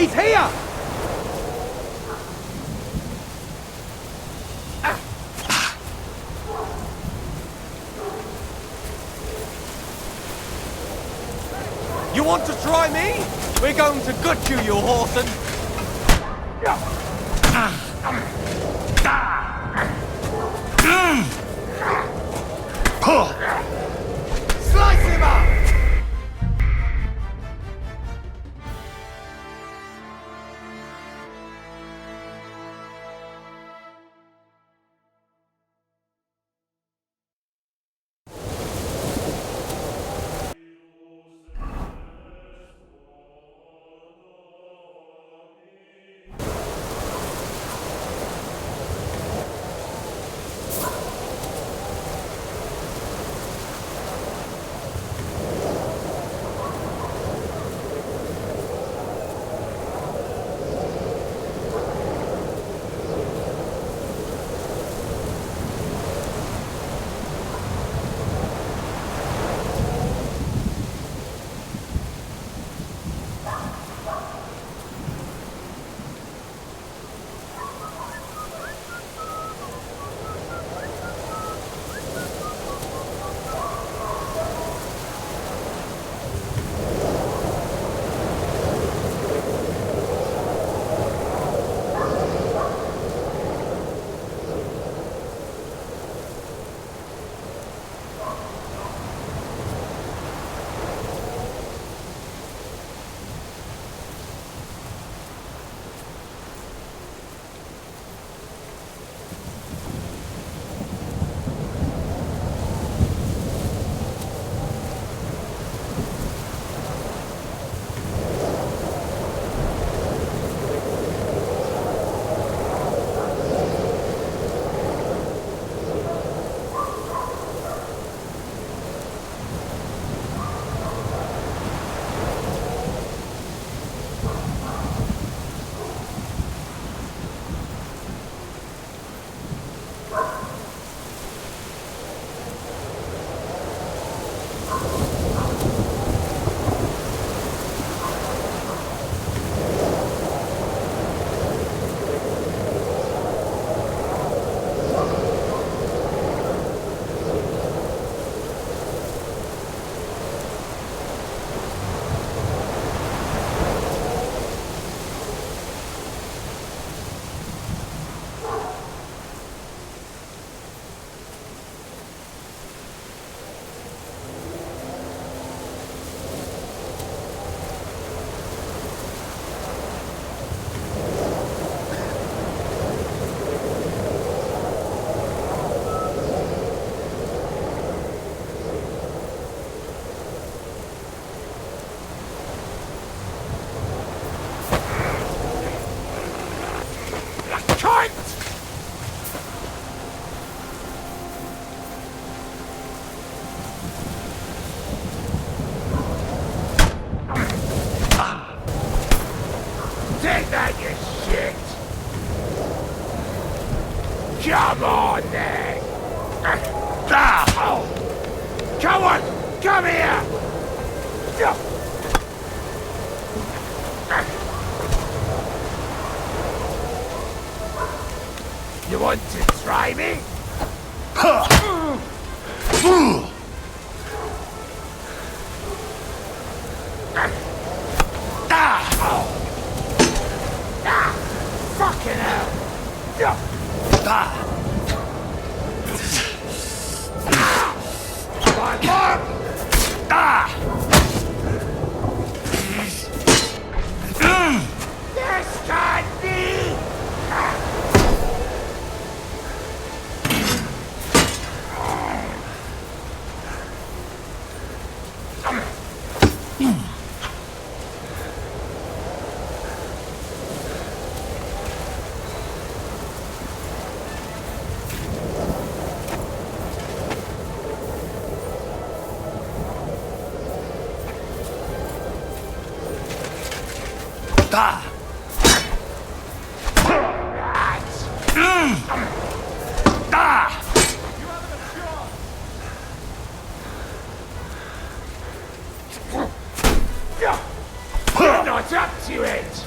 He's here! You want to try me? We're going to gut you, you whoreson! Slice him up! Take that, you shit! Come on, then! Come on! Come here! You want to try me? Fucking hell! Come on, Mark! This can't be! You're not up to it!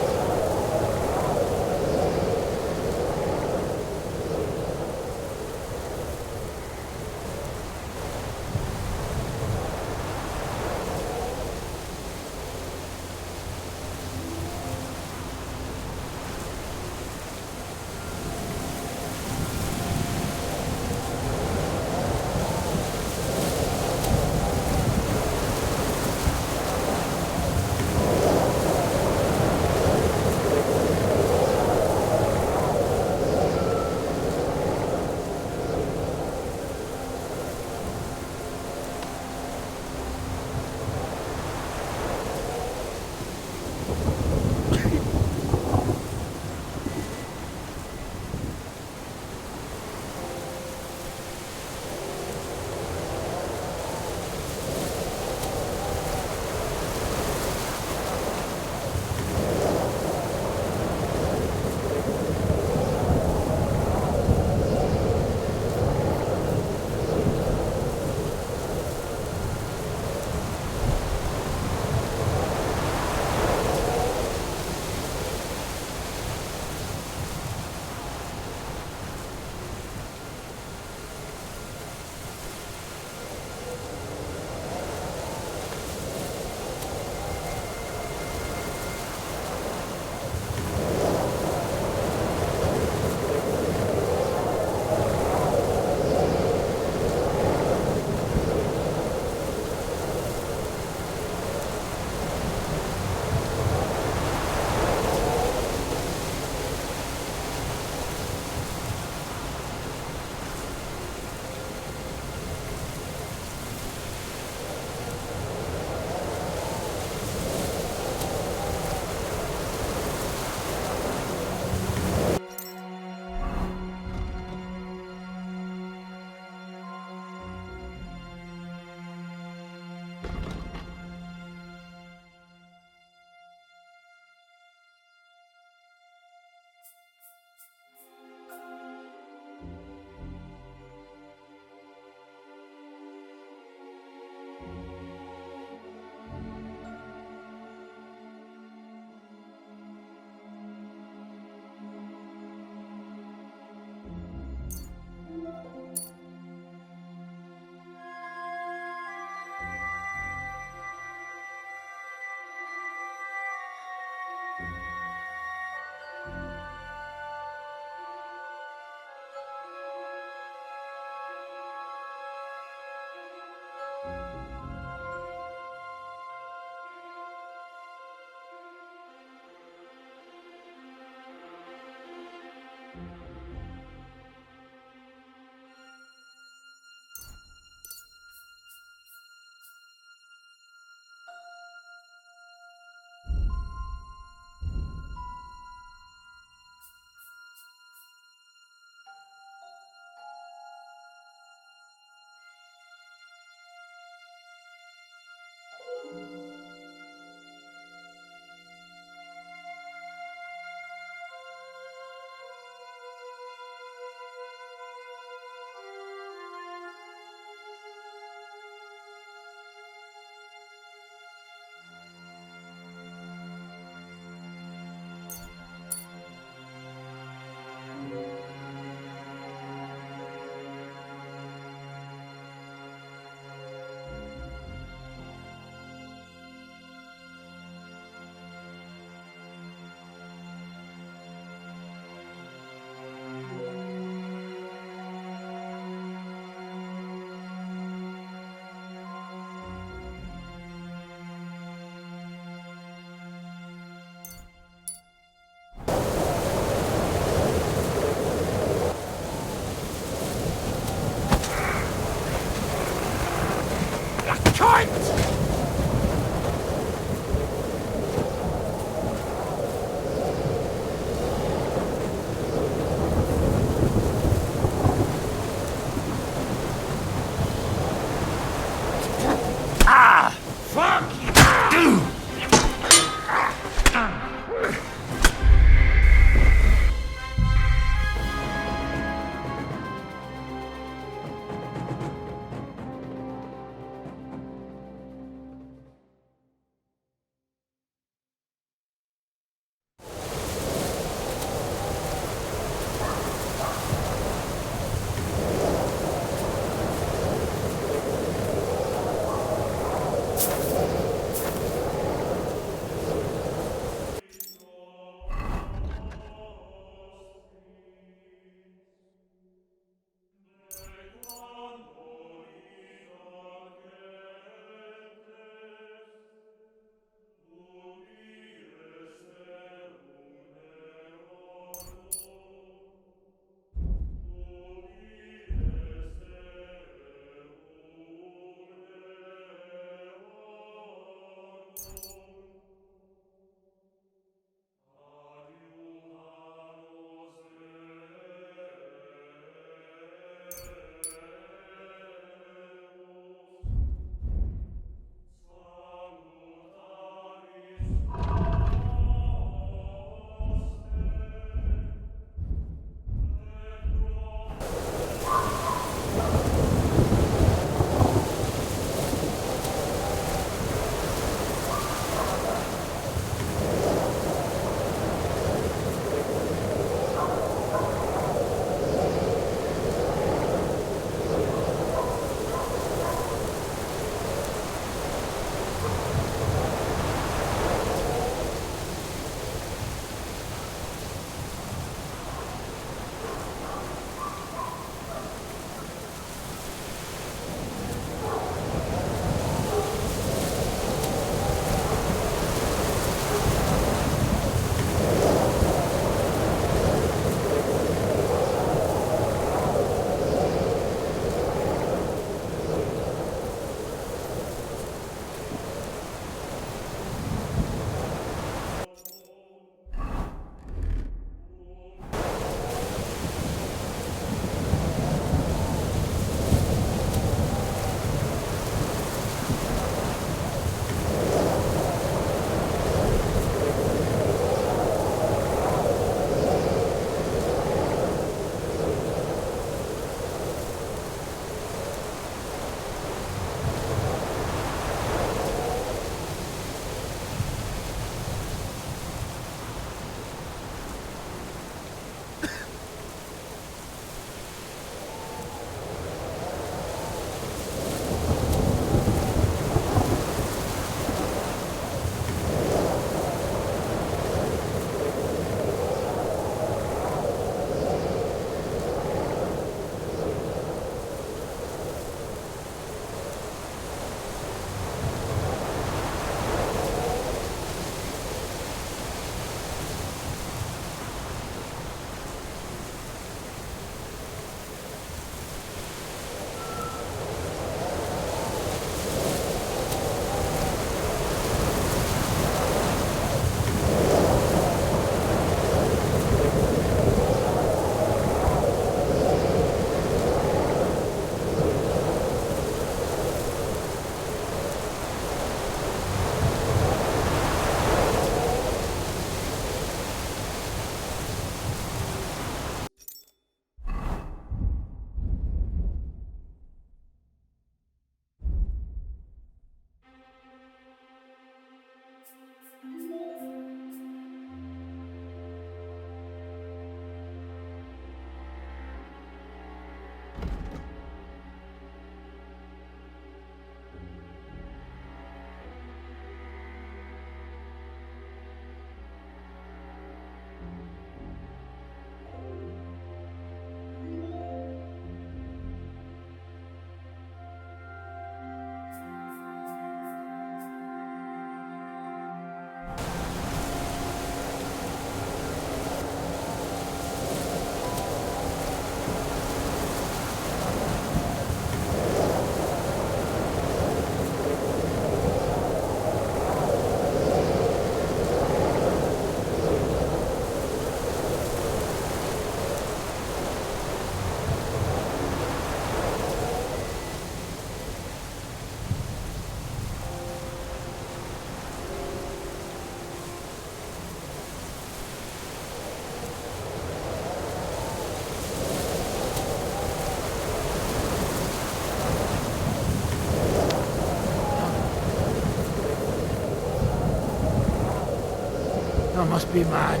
I must be mad.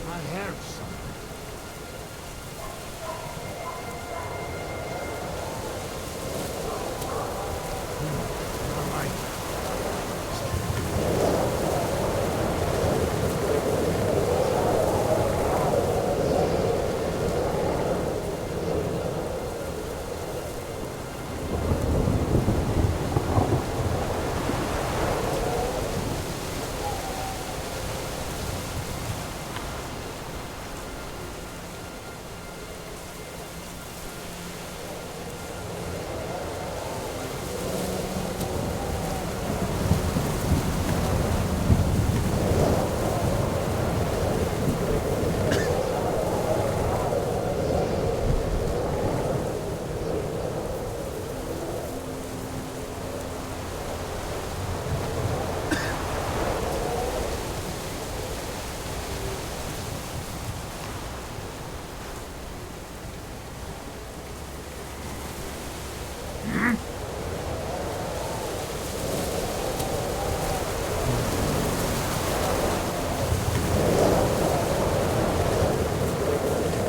I heard something. Never mind.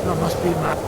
I must be mad.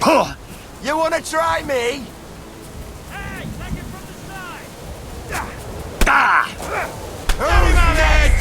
You wanna try me? Hey, take it from the side! Who's next?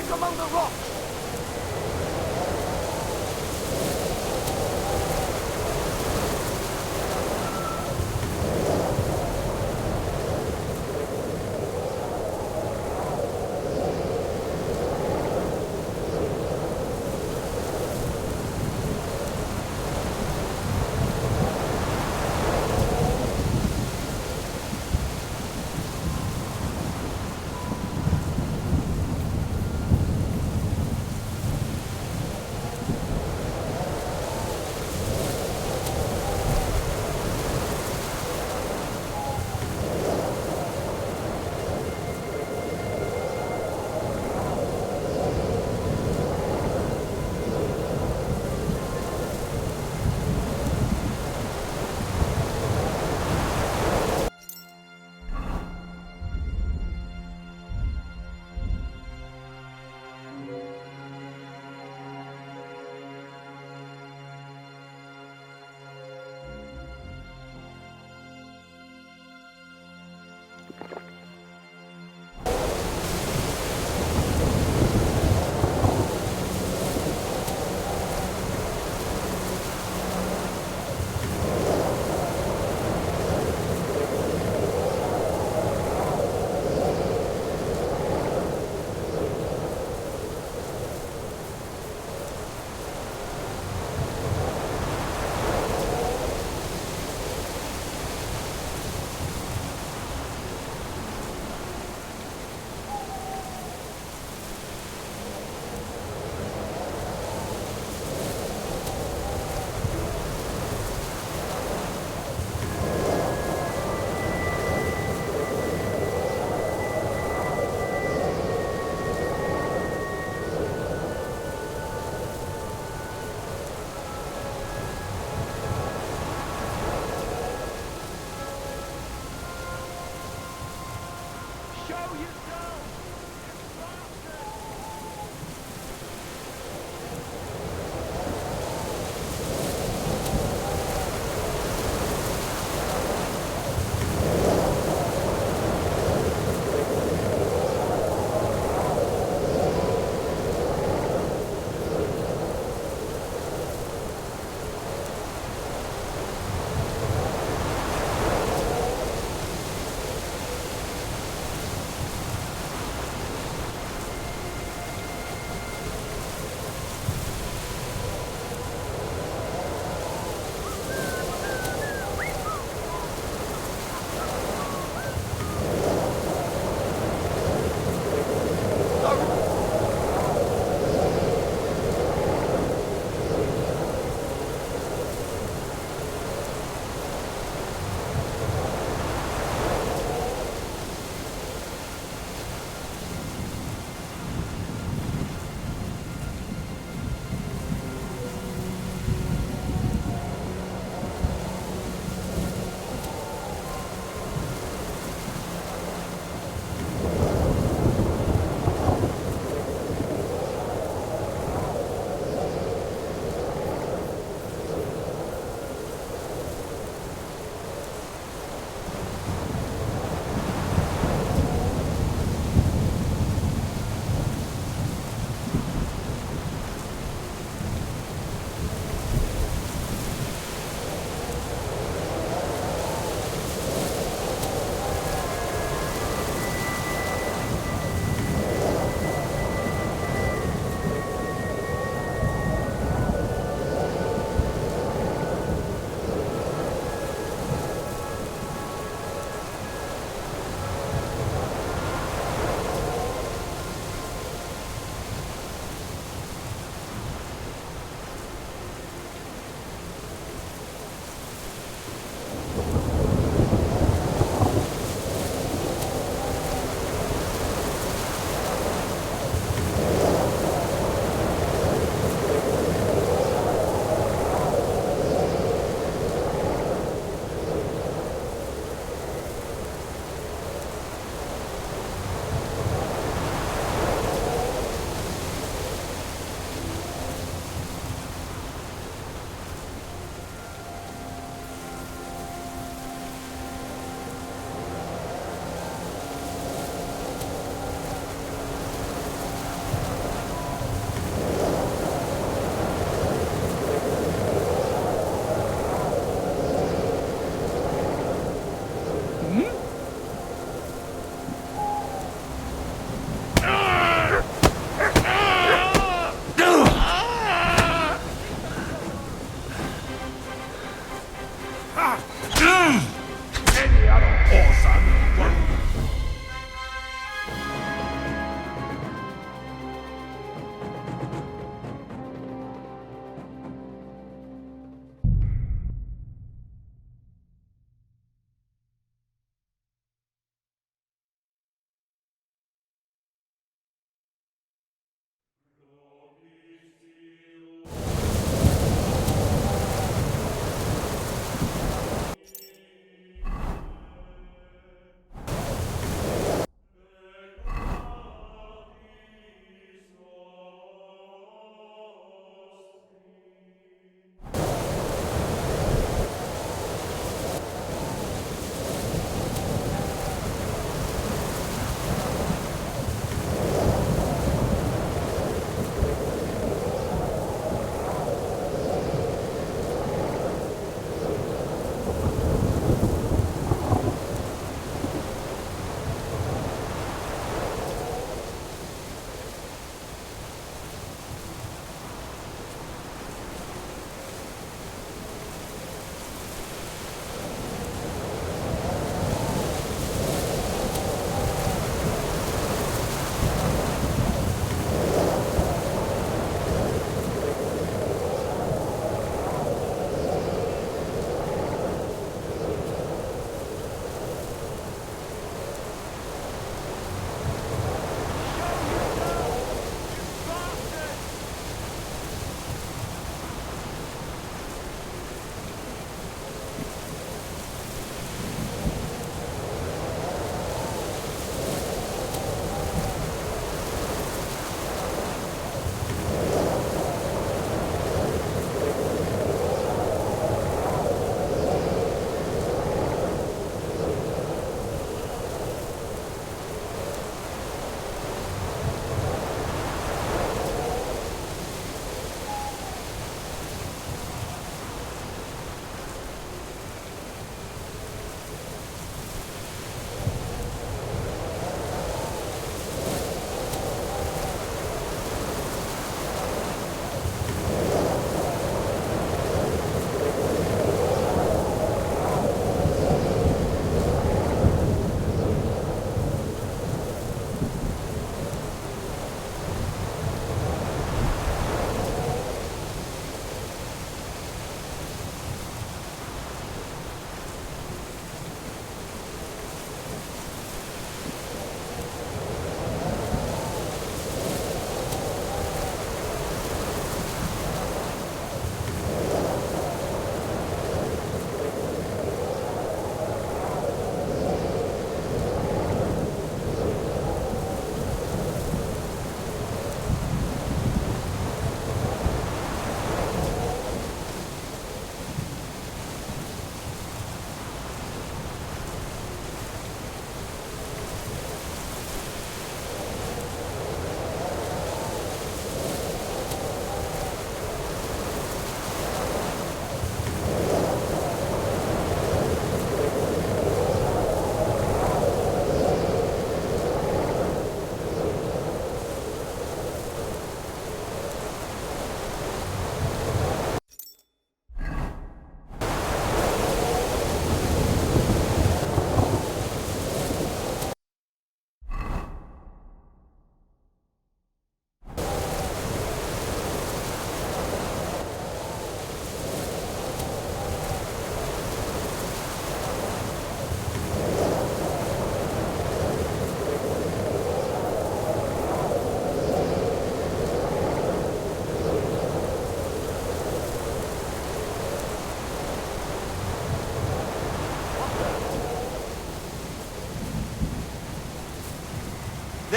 Check among the rocks!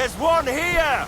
There's one here!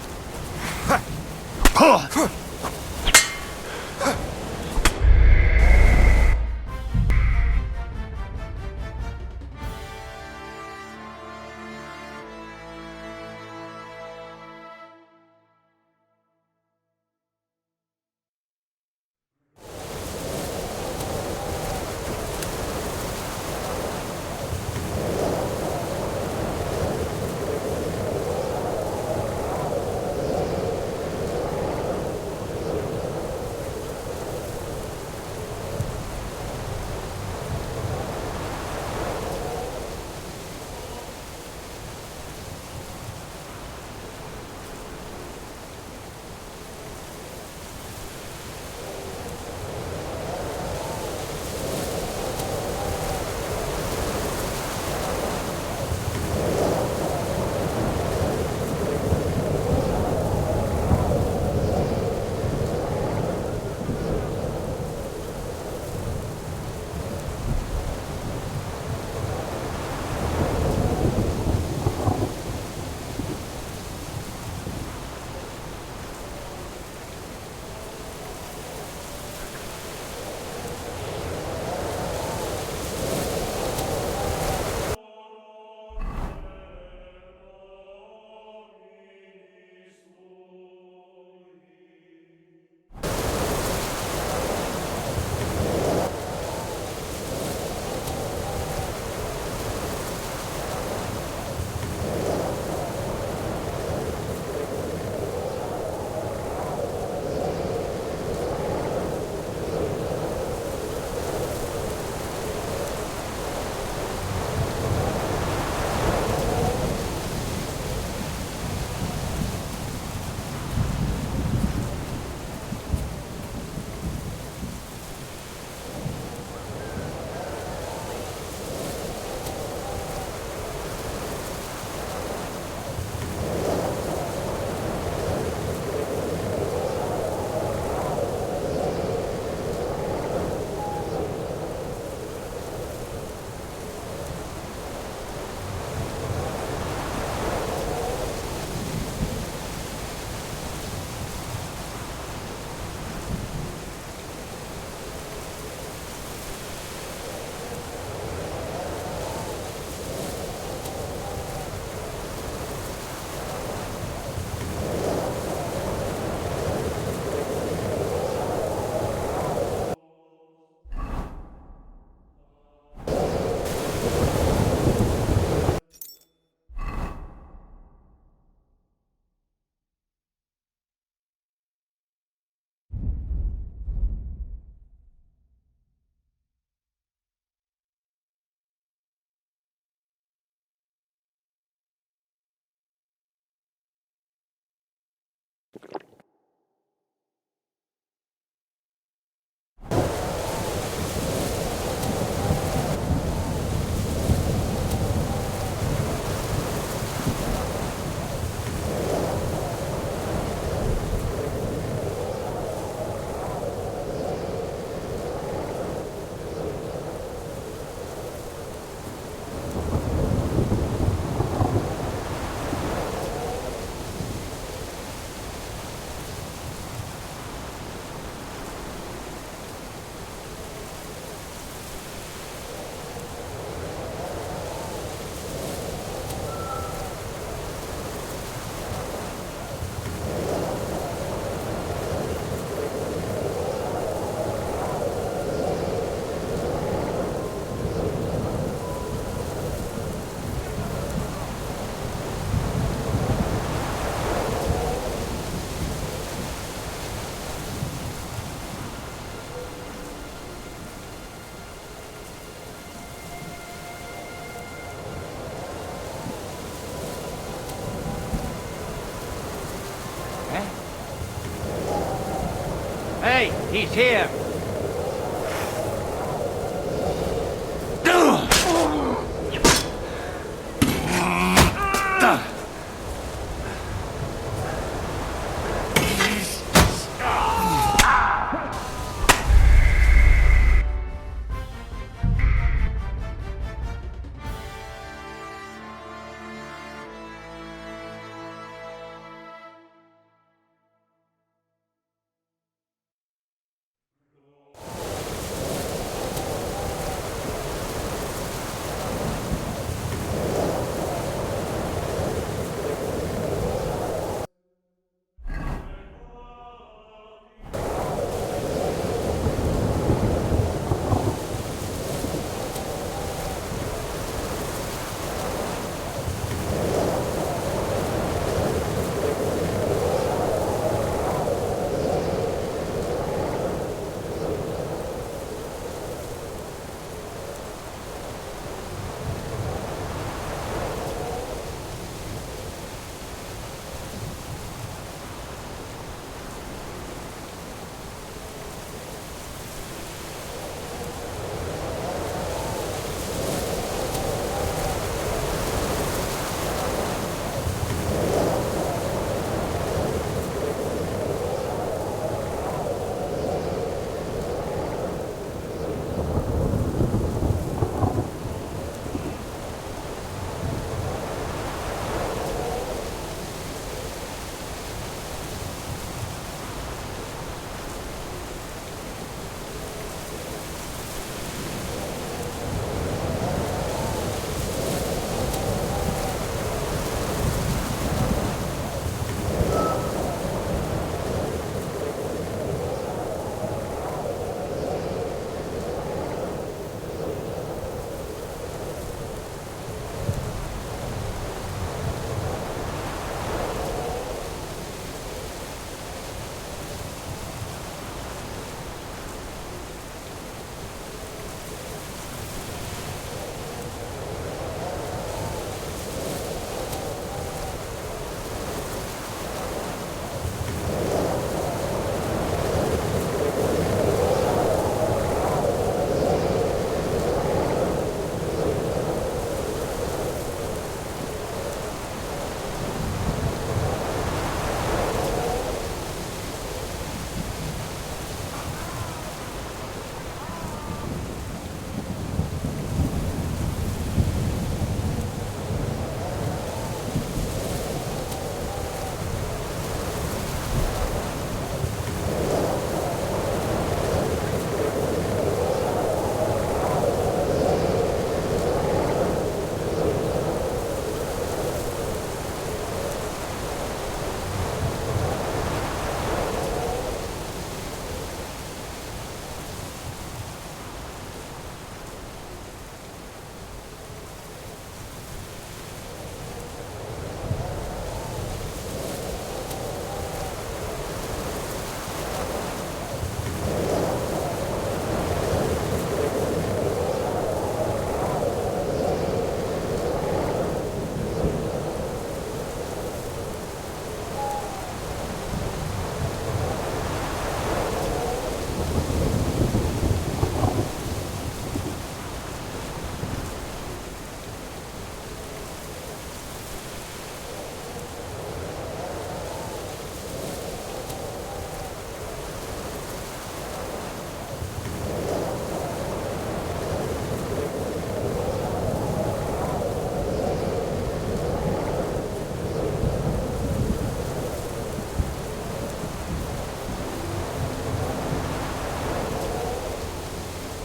Hey, he's here!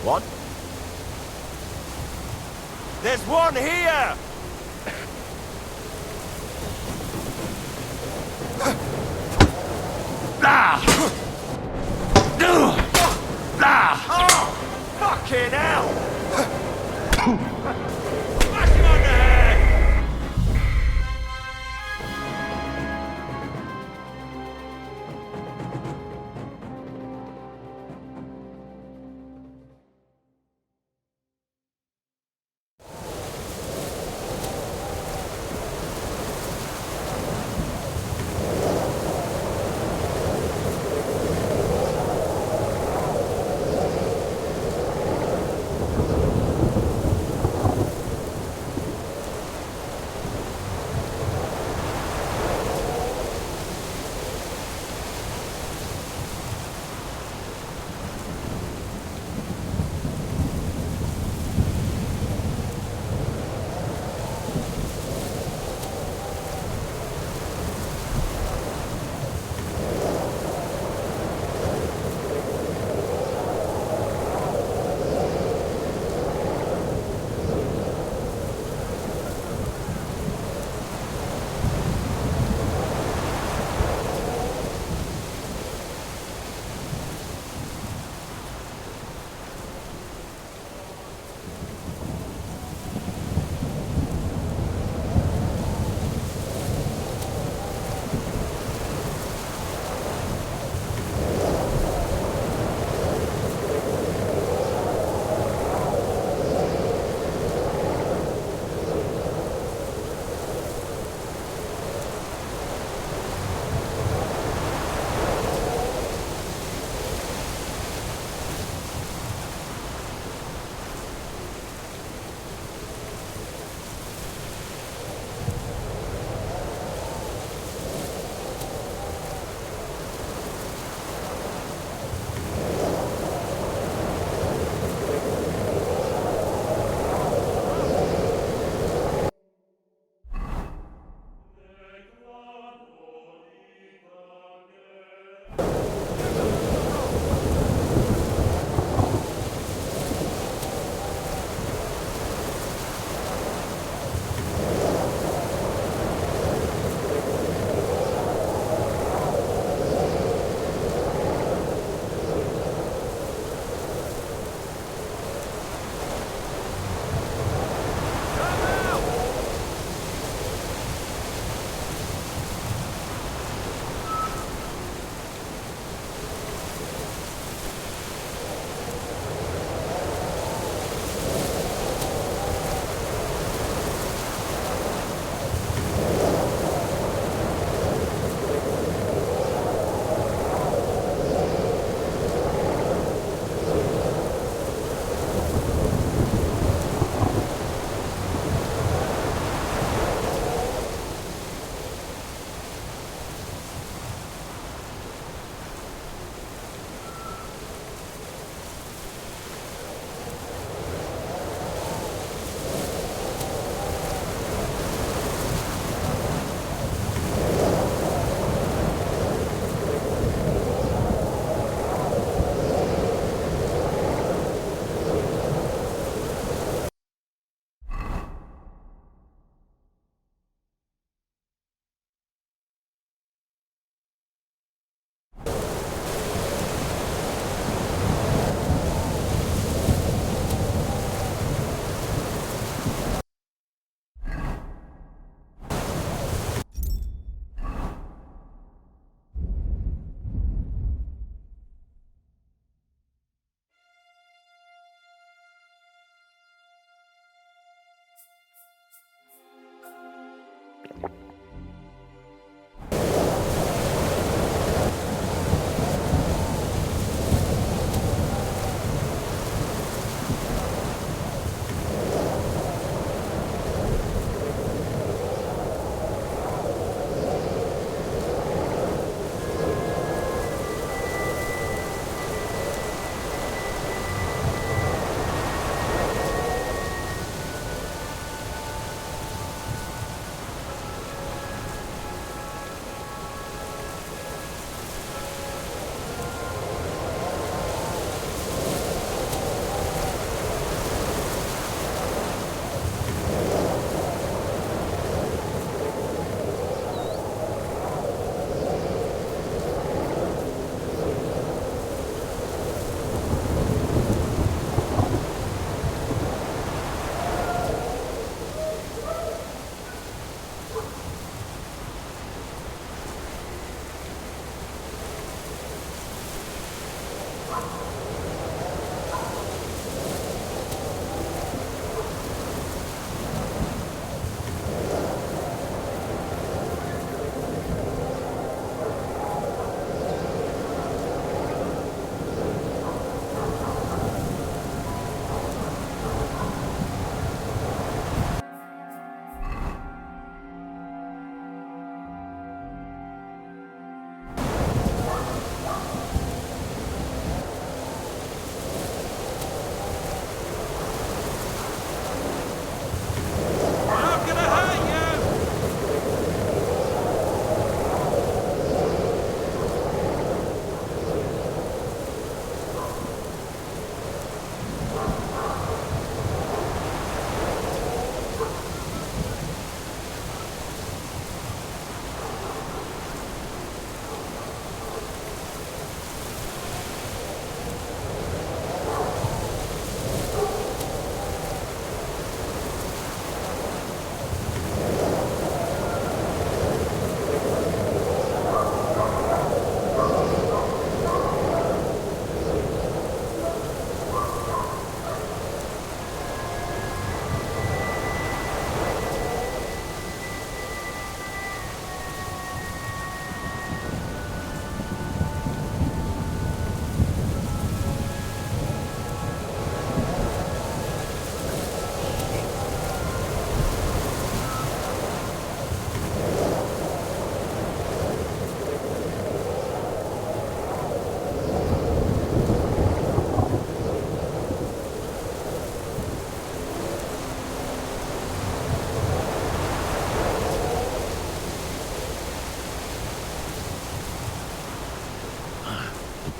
What? There's one here! Oh, fucking hell! Smash him on the head!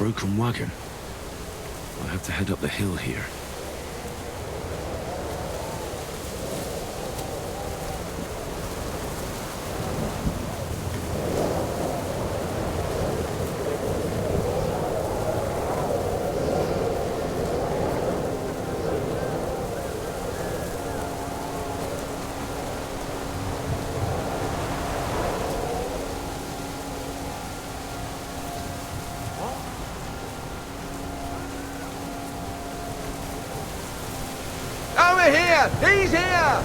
broken wagon. I'll have to head up the hill here. Over here! He's here!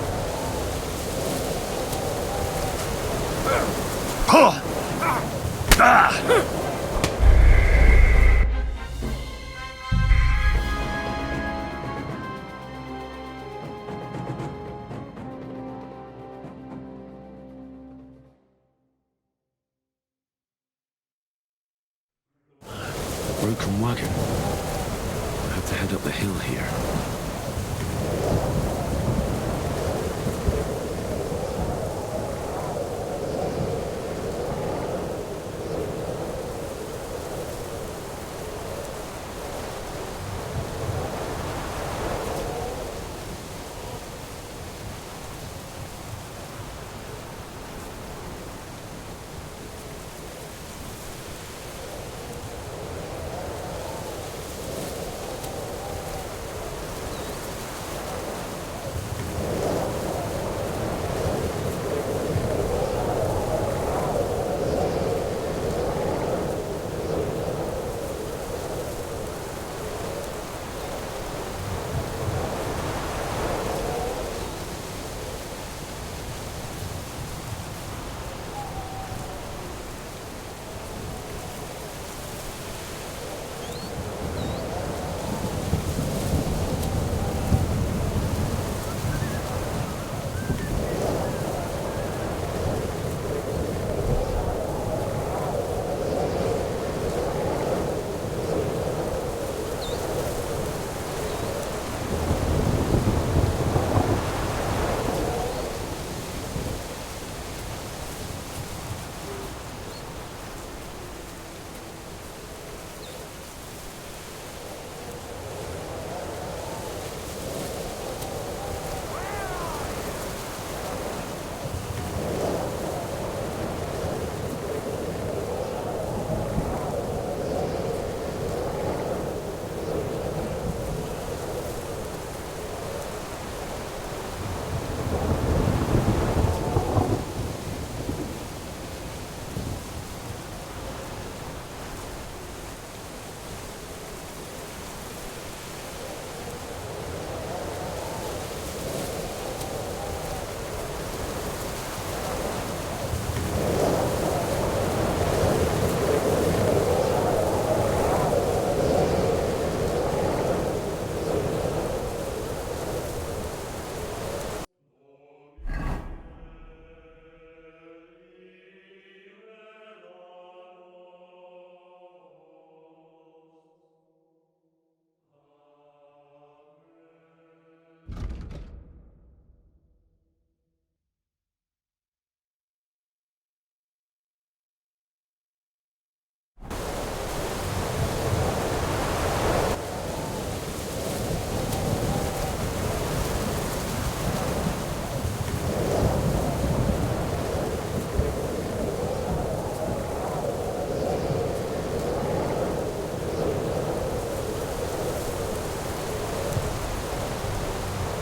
Broken wagon. I'll have to head up the hill here.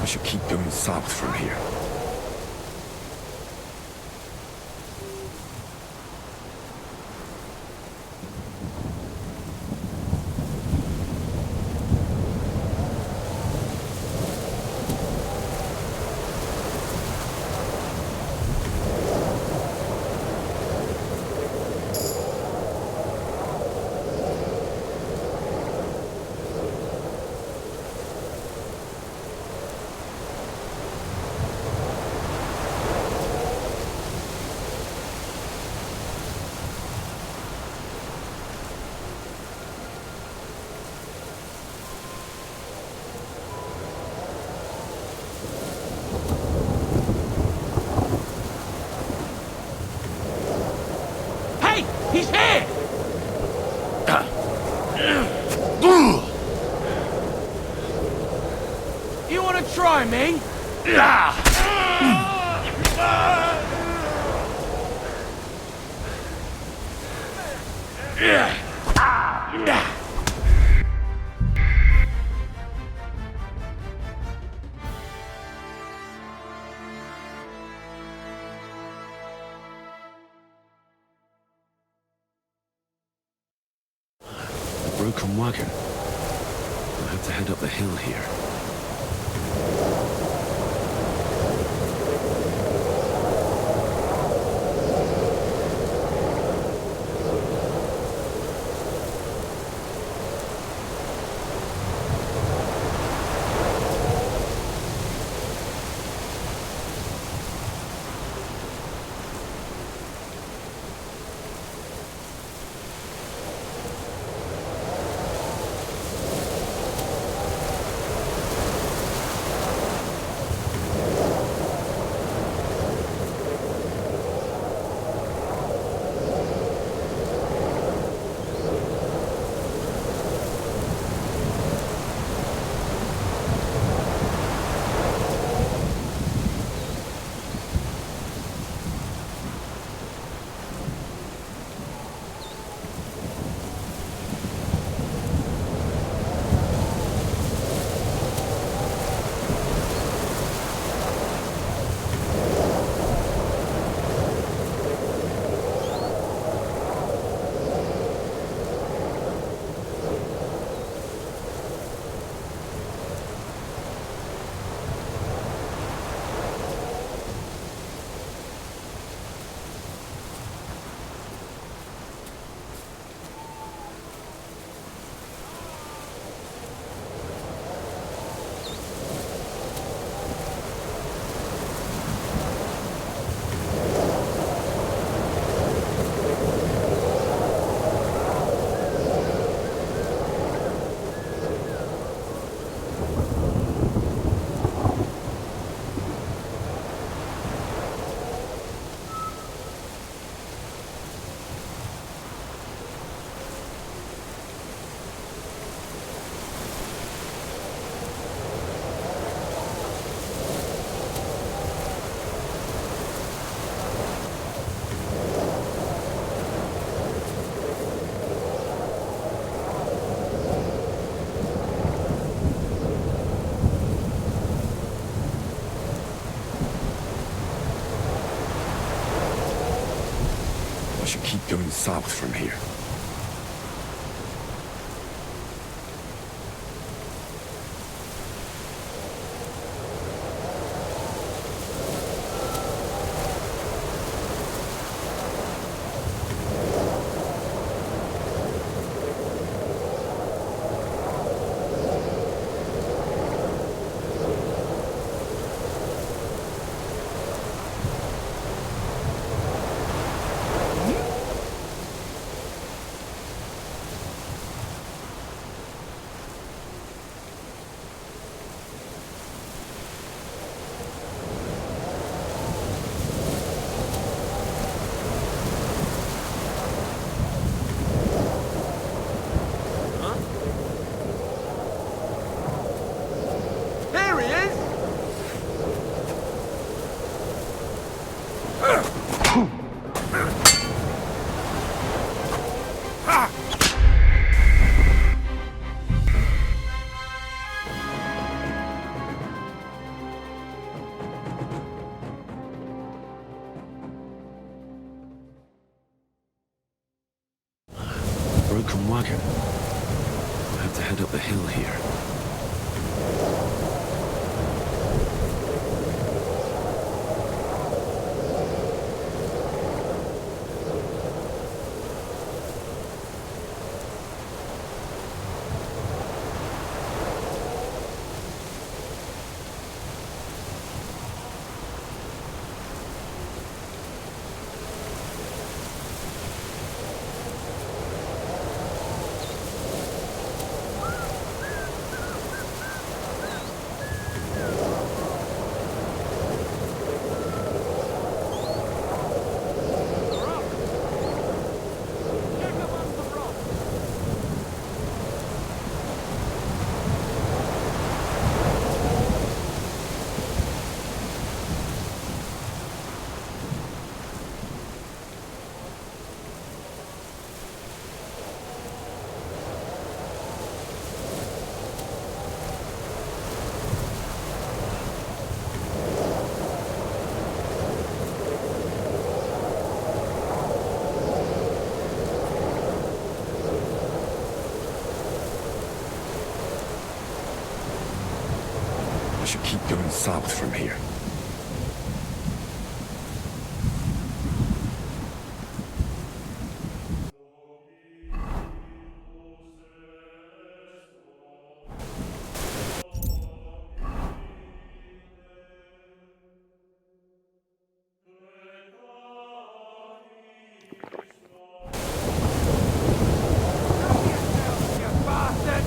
I should keep going south from here. try me? A broken wagon. I'll have to head up the hill here. I should keep going south from here. I should keep going south from here. You bastard!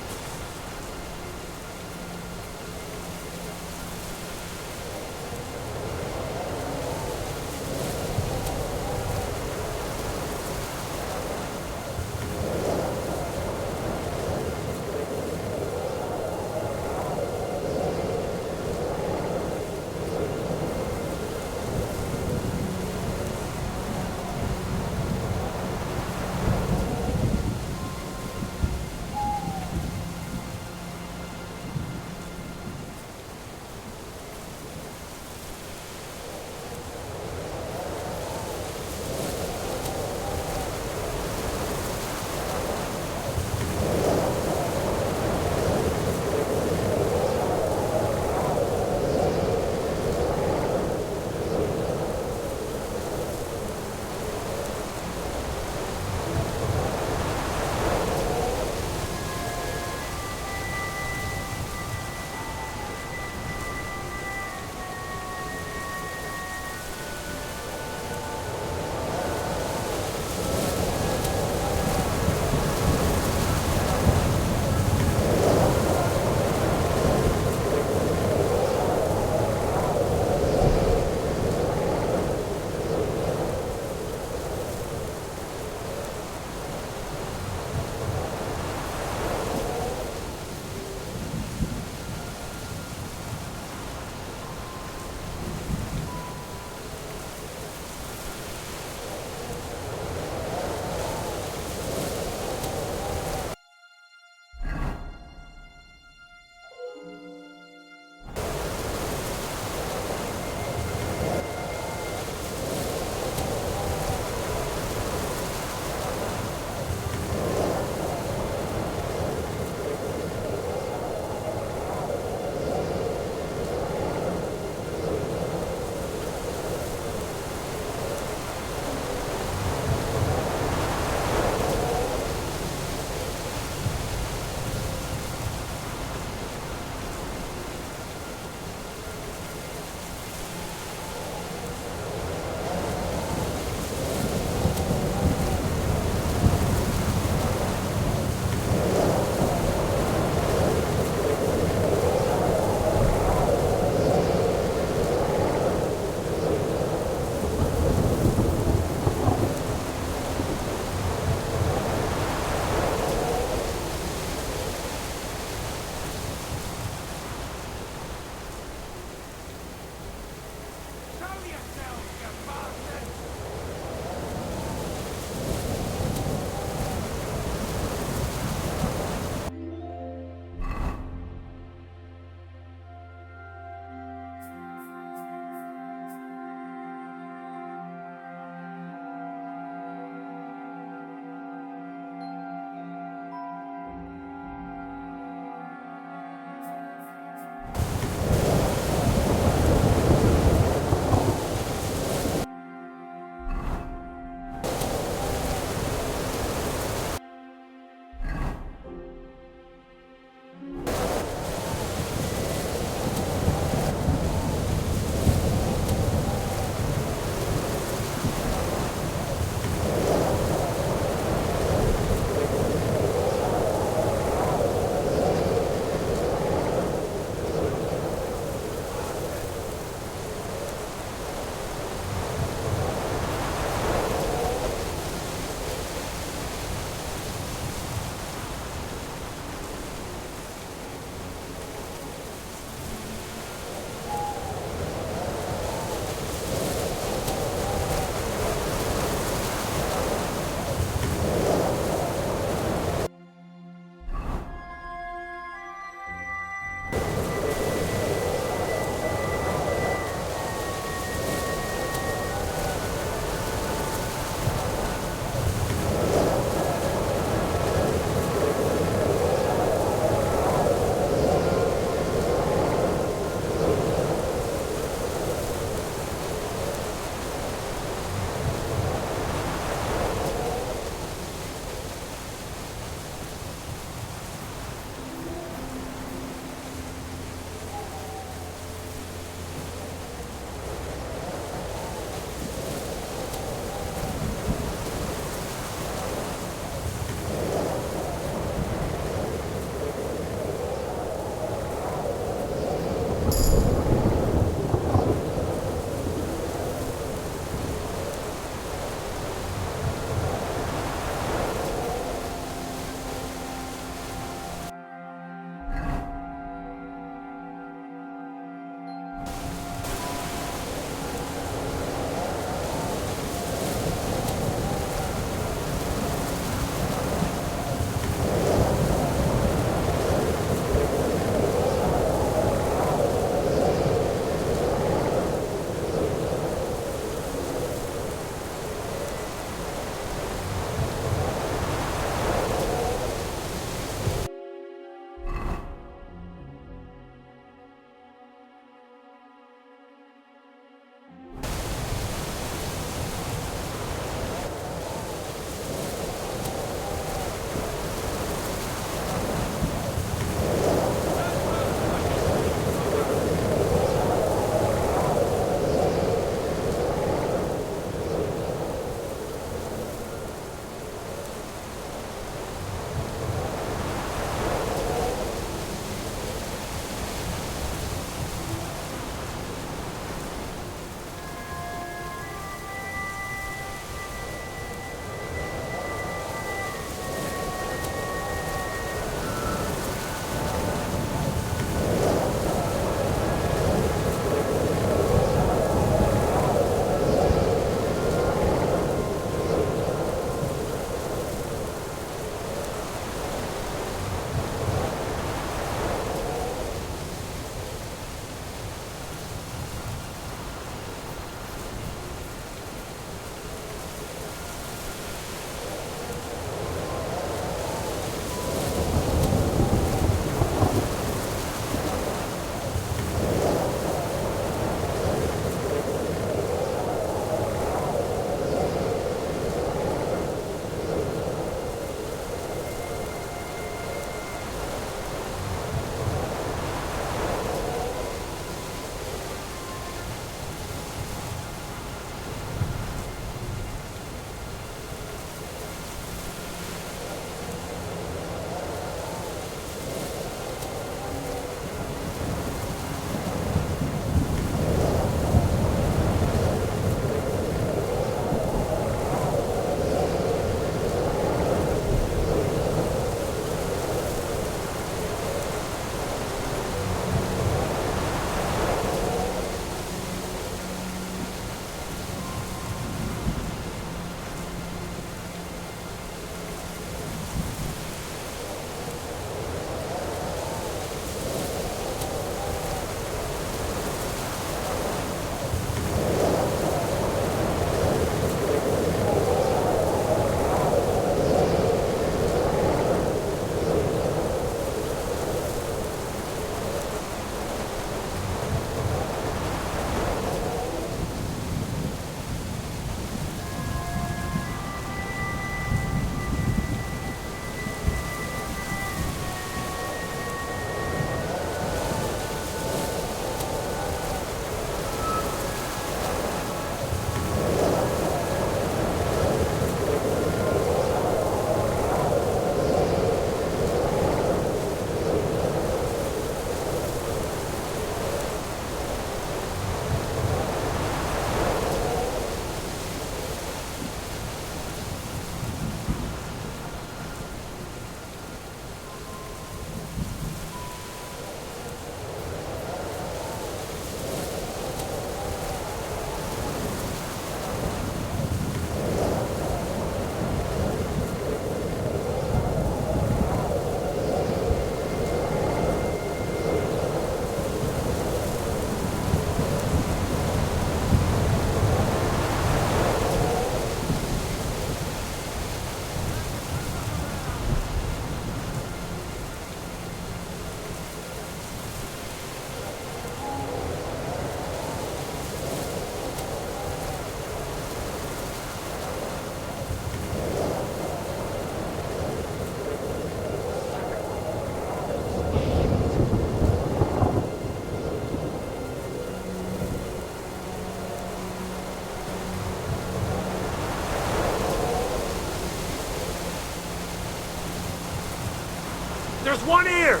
There's one here!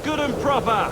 good and proper.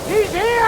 He's here!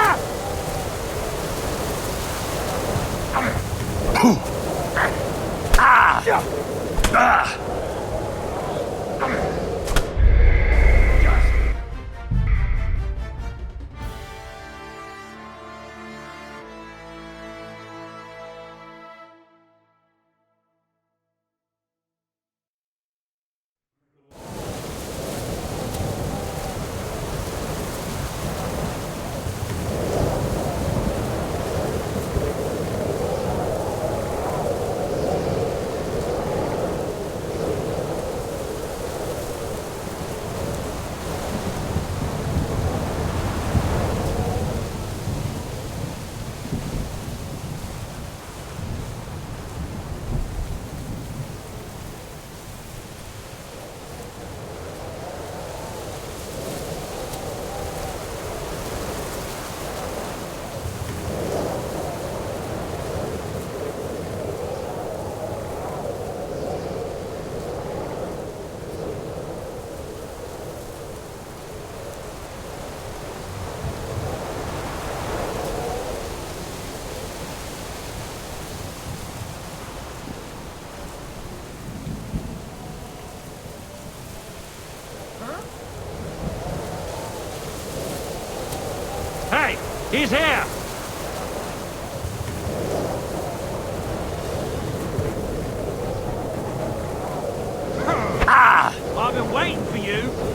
He's here! I've been waiting for you!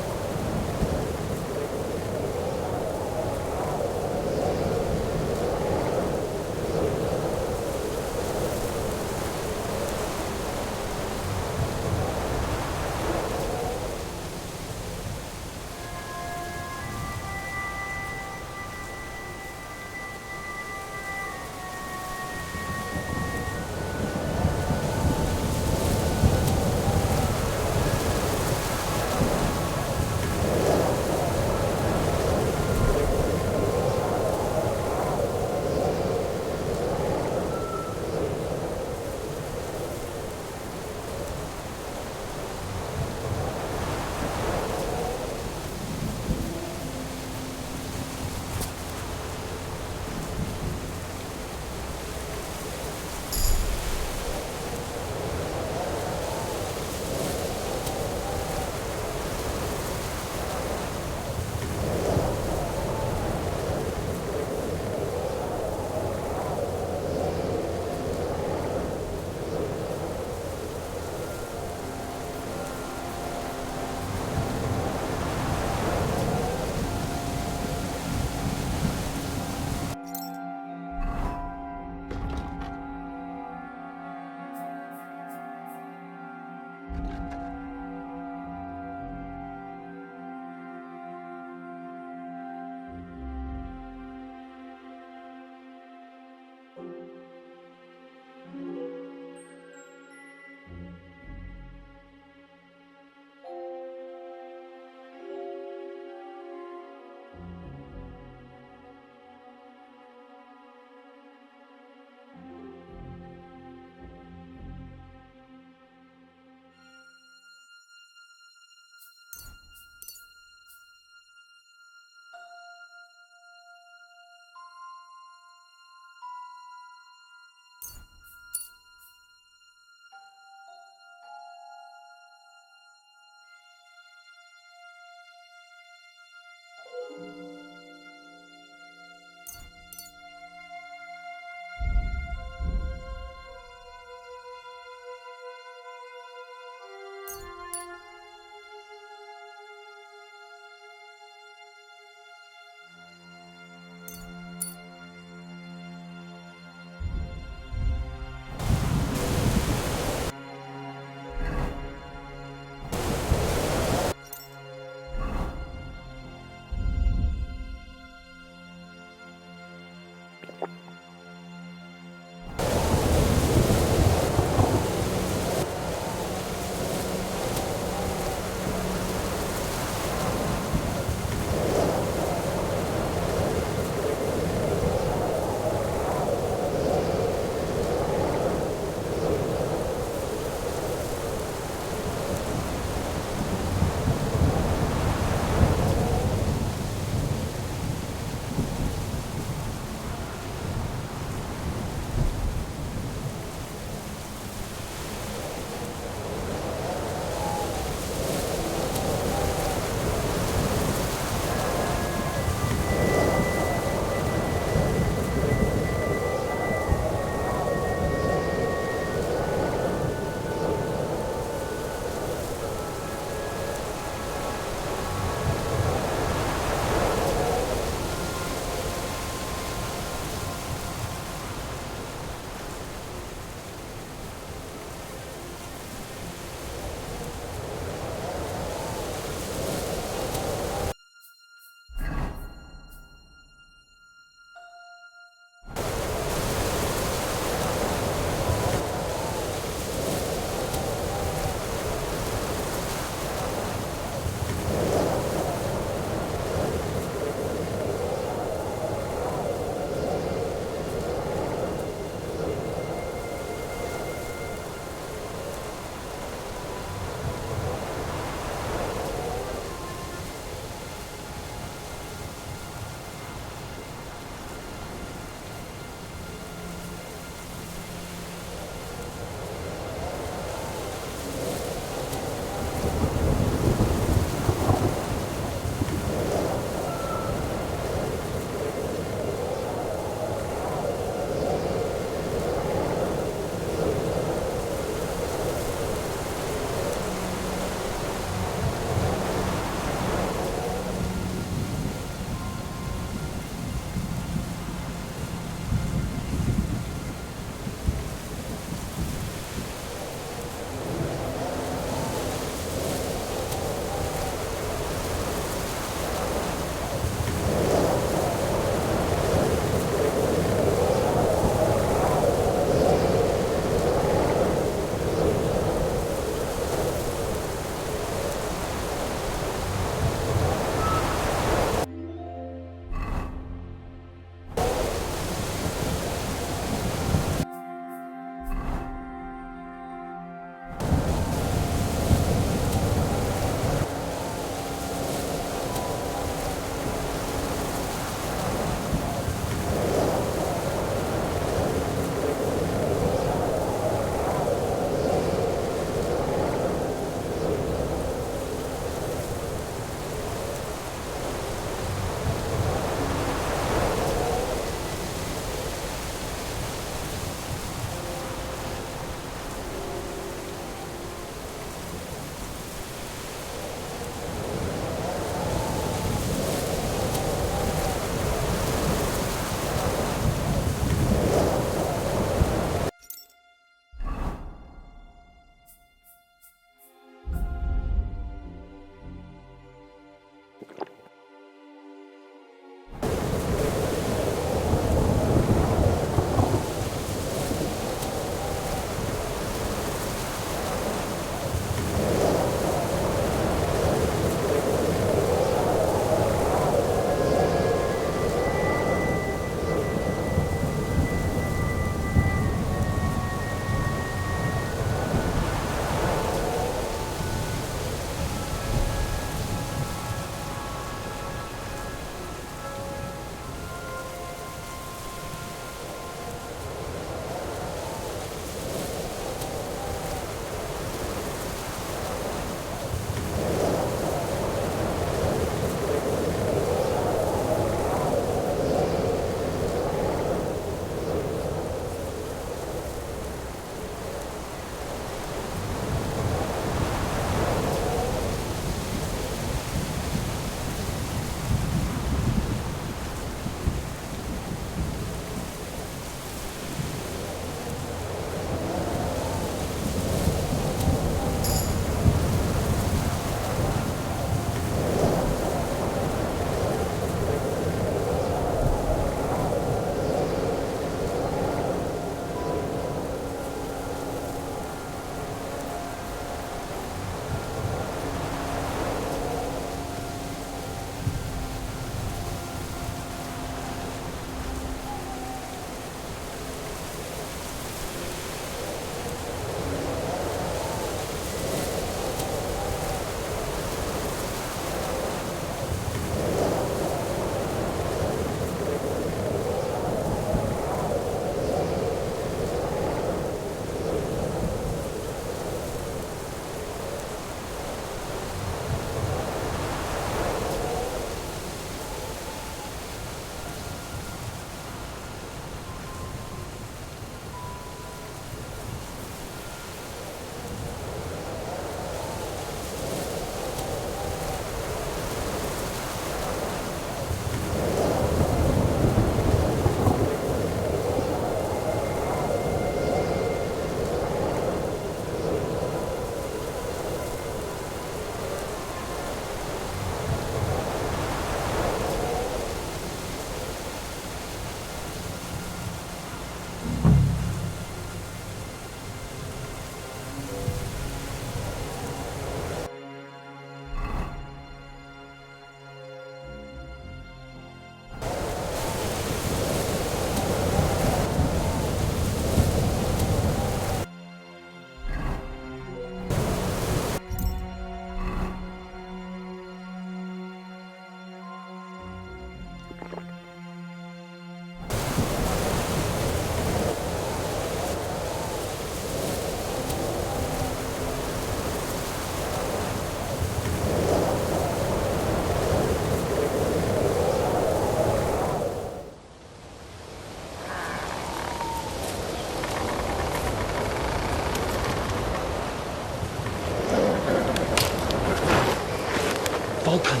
Vulcan!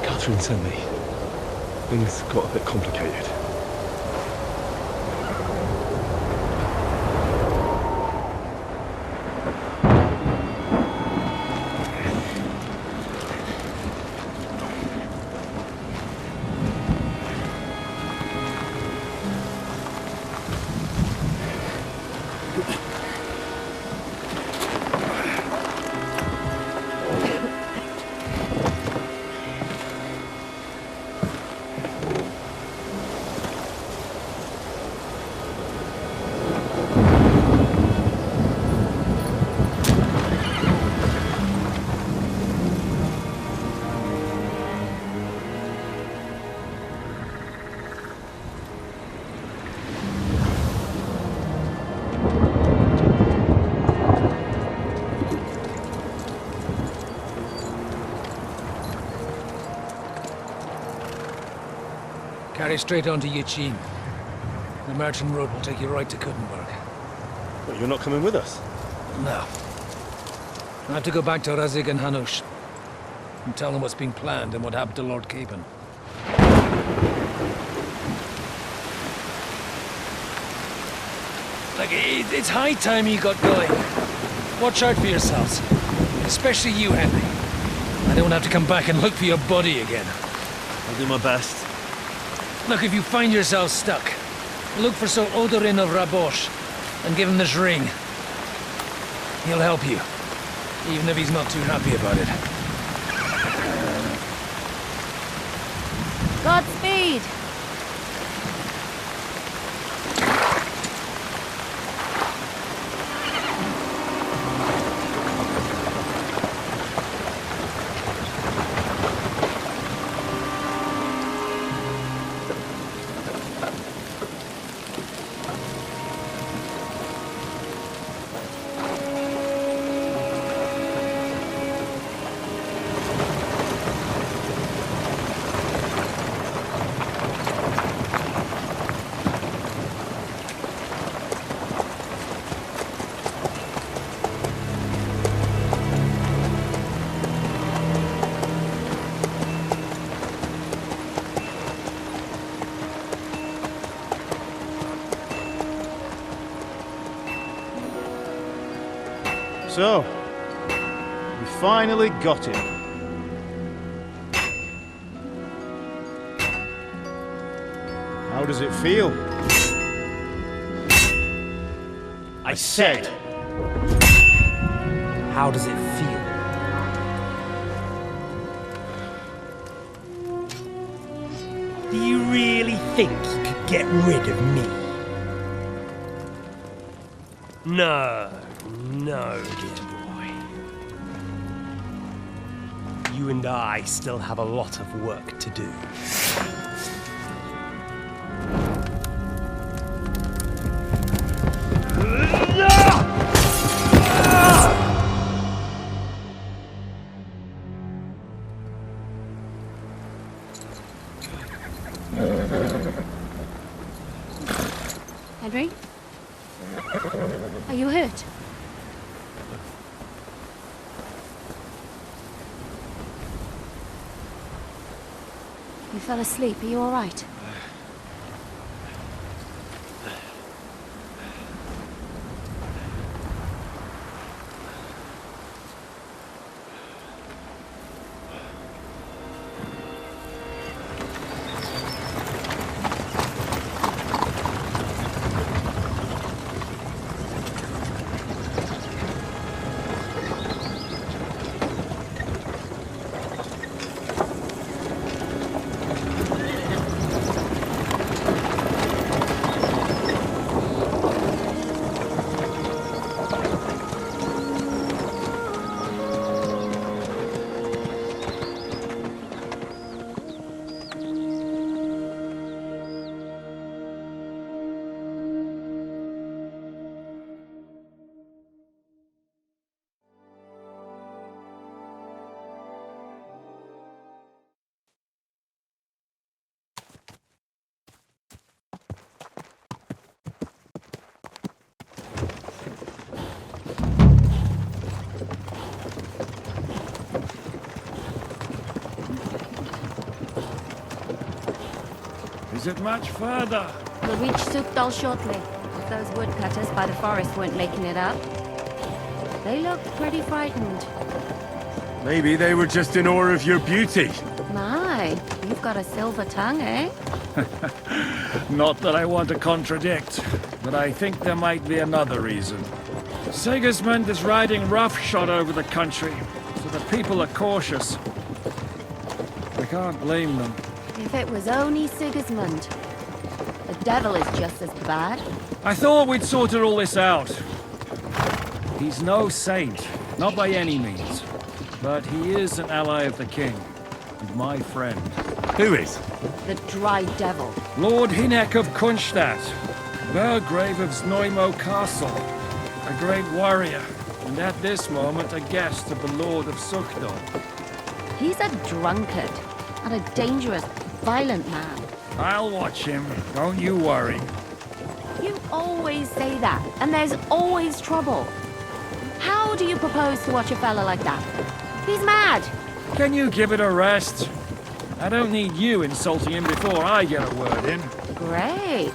Catherine sent me. Things got a bit complicated. Carry straight on to Yichin. The merchant road will take you right to Kuttenberg. But you're not coming with us? No. I have to go back to Razig and Hanush and tell them what's being planned and what happened to Lord Capen. Like, it's high time you got going. Watch out for yourselves. Especially you, Henry. I don't have to come back and look for your body again. I'll do my best. Look, if you find yourself stuck, look for Sir Odorin of Rabosh and give him this ring. He'll help you, even if he's not too happy about it. Godspeed! So, we finally got him. How does it feel? I said, How does it feel? Do you really think you could get rid of me? No, no, dear boy. You and I still have a lot of work to do. Henry? Are you hurt? You fell asleep. Are you all right? Is it much further? We'll reach Sukdal shortly. If those woodcutters by the forest weren't making it up. They looked pretty frightened. Maybe they were just in awe of your beauty. My, you've got a silver tongue, eh? Not that I want to contradict, but I think there might be another reason. Sigismund is riding roughshod over the country, so the people are cautious. I can't blame them. If it was only Sigismund. The devil is just as bad. I thought we'd sorted all this out. He's no saint, not by any means. But he is an ally of the king, and my friend. Who is? The dry devil. Lord Hynek of Kunstadt, Burgrave of Znojmo Castle, a great warrior, and at this moment a guest of the Lord of Sukdal. He's a drunkard, and a dangerous, violent man. I'll watch him, don't you worry. You always say that, and there's always trouble. How do you propose to watch a fella like that? He's mad. Can you give it a rest? I don't need you insulting him before I get a word in. Great.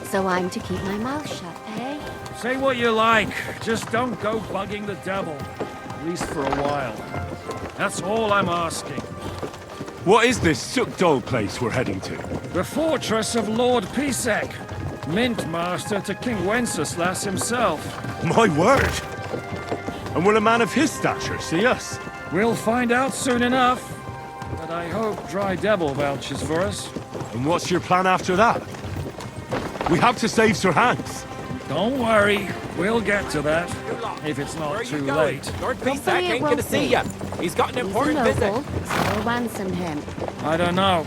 So I'm to keep my mouth shut, eh? Say what you like, just don't go bugging the devil. At least for a while. That's all I'm asking. What is this Sukdal place we're heading to? The fortress of Lord Pisek, Mint Master to King Wenceslas himself. My word! And will a man of his stature see us? We'll find out soon enough. But I hope Dry Devil vouches for us. And what's your plan after that? We have to save Sir Hans. Don't worry, we'll get to that. If it's not too late. Lord Hopefully Pisak it ain't won't gonna see be. ya. He's got an He's a important noble, visit. so we'll ransom him. I don't know.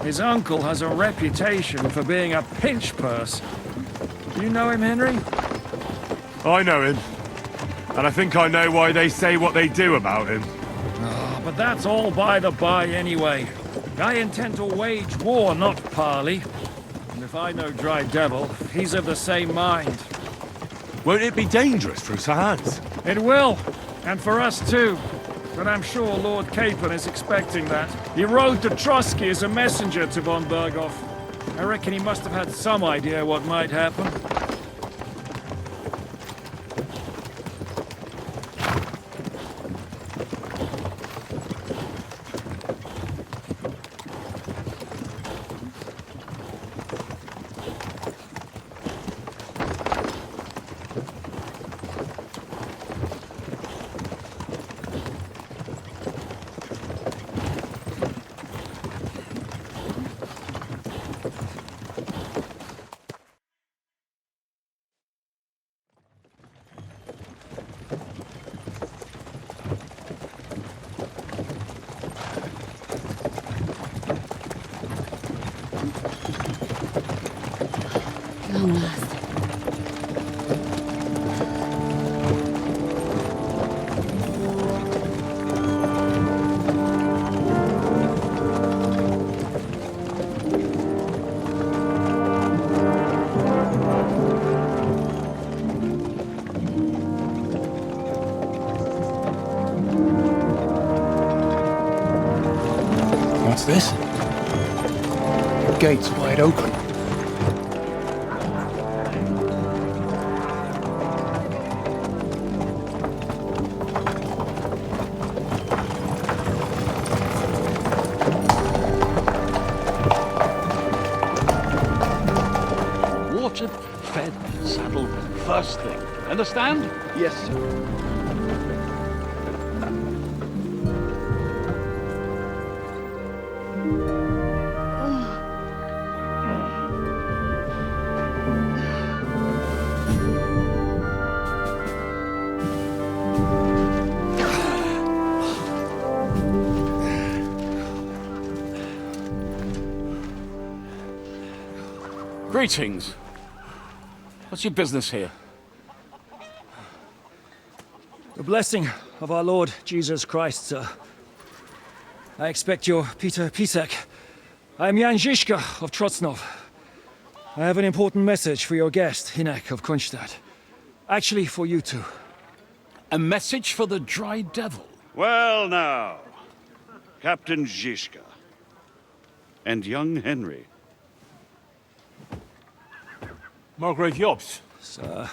His uncle has a reputation for being a pinch purse. Do you know him, Henry? I know him. And I think I know why they say what they do about him. But that's all by the by anyway. I intend to wage war, not parley. And if I know Dry Devil, he's of the same mind. Won't it be dangerous for Sir Hans? It will, and for us too. But I'm sure Lord Capon is expecting that. He rode to Trotsky as a messenger to von Berghoff. I reckon he must have had some idea what might happen. Long last. What's this? The gate's wide open. Watered, fed, saddled, first thing. Understand? Yes, sir. Greetings. What's your business here? The blessing of our Lord Jesus Christ, sir. I expect you're Peter Pisek. I am Jan Žižka of Trocnov. I have an important message for your guest, Hynek of Kunstadt. Actually, for you two. A message for the Dry Devil. Well now, Captain Žižka and young Henry. Margrave Jobs. Sir.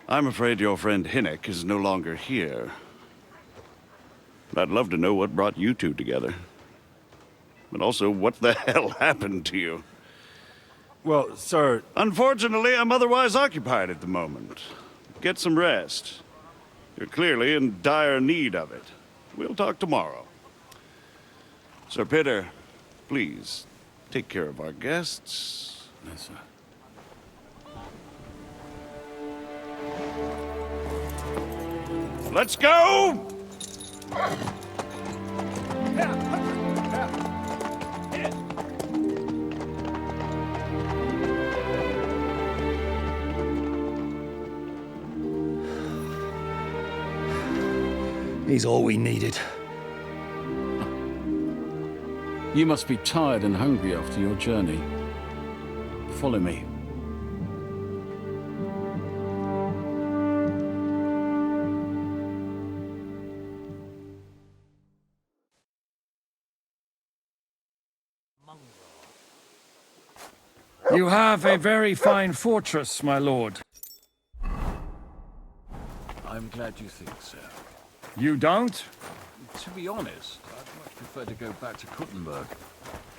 I'm afraid your friend Hinnick is no longer here. But I'd love to know what brought you two together. But also, what the hell happened to you? Well, sir... Unfortunately, I'm otherwise occupied at the moment. Get some rest. You're clearly in dire need of it. We'll talk tomorrow. Sir Peter, please, take care of our guests. Yes, sir. Let's go! He's all we needed. You must be tired and hungry after your journey. Follow me. You have a very fine fortress, my lord. I'm glad you think so. You don't? To be honest, I'd much prefer to go back to Kuttenberg.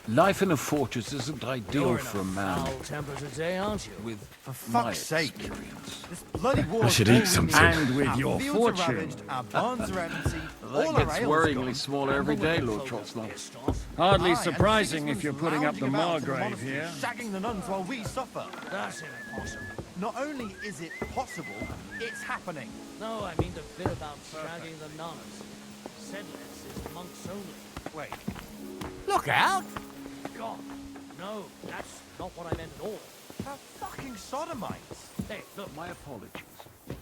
Life in a fortress isn't ideal for a man Foul-tempered today, aren't you? with For my fuck's sake. experience. This bloody war I should eat something. And with Our your fields are fortune. ravaged, our barns are empty, all That our gets ale's worryingly gone. smaller every day, Lord Trotsnov. Hardly Aye, and surprising if Sigismund's you're putting up the lounging about in Margrave monastery, here. shagging the nuns while we suffer. That's impossible. Not only is it possible, it's happening. No, I mean the bit about shagging the nuns. Sedlitz is monks only. Wait. Look out! God, no, that's not what I meant at all. They're fucking sodomites. Hey, look, My apologies,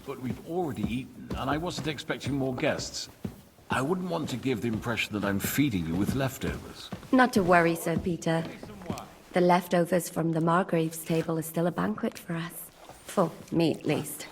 but we've already eaten, and I wasn't expecting more guests. I wouldn't want to give the impression that I'm feeding you with leftovers. Not to worry, Sir Peter. The leftovers from the Margrave's table is still a banquet for us. For me, at least.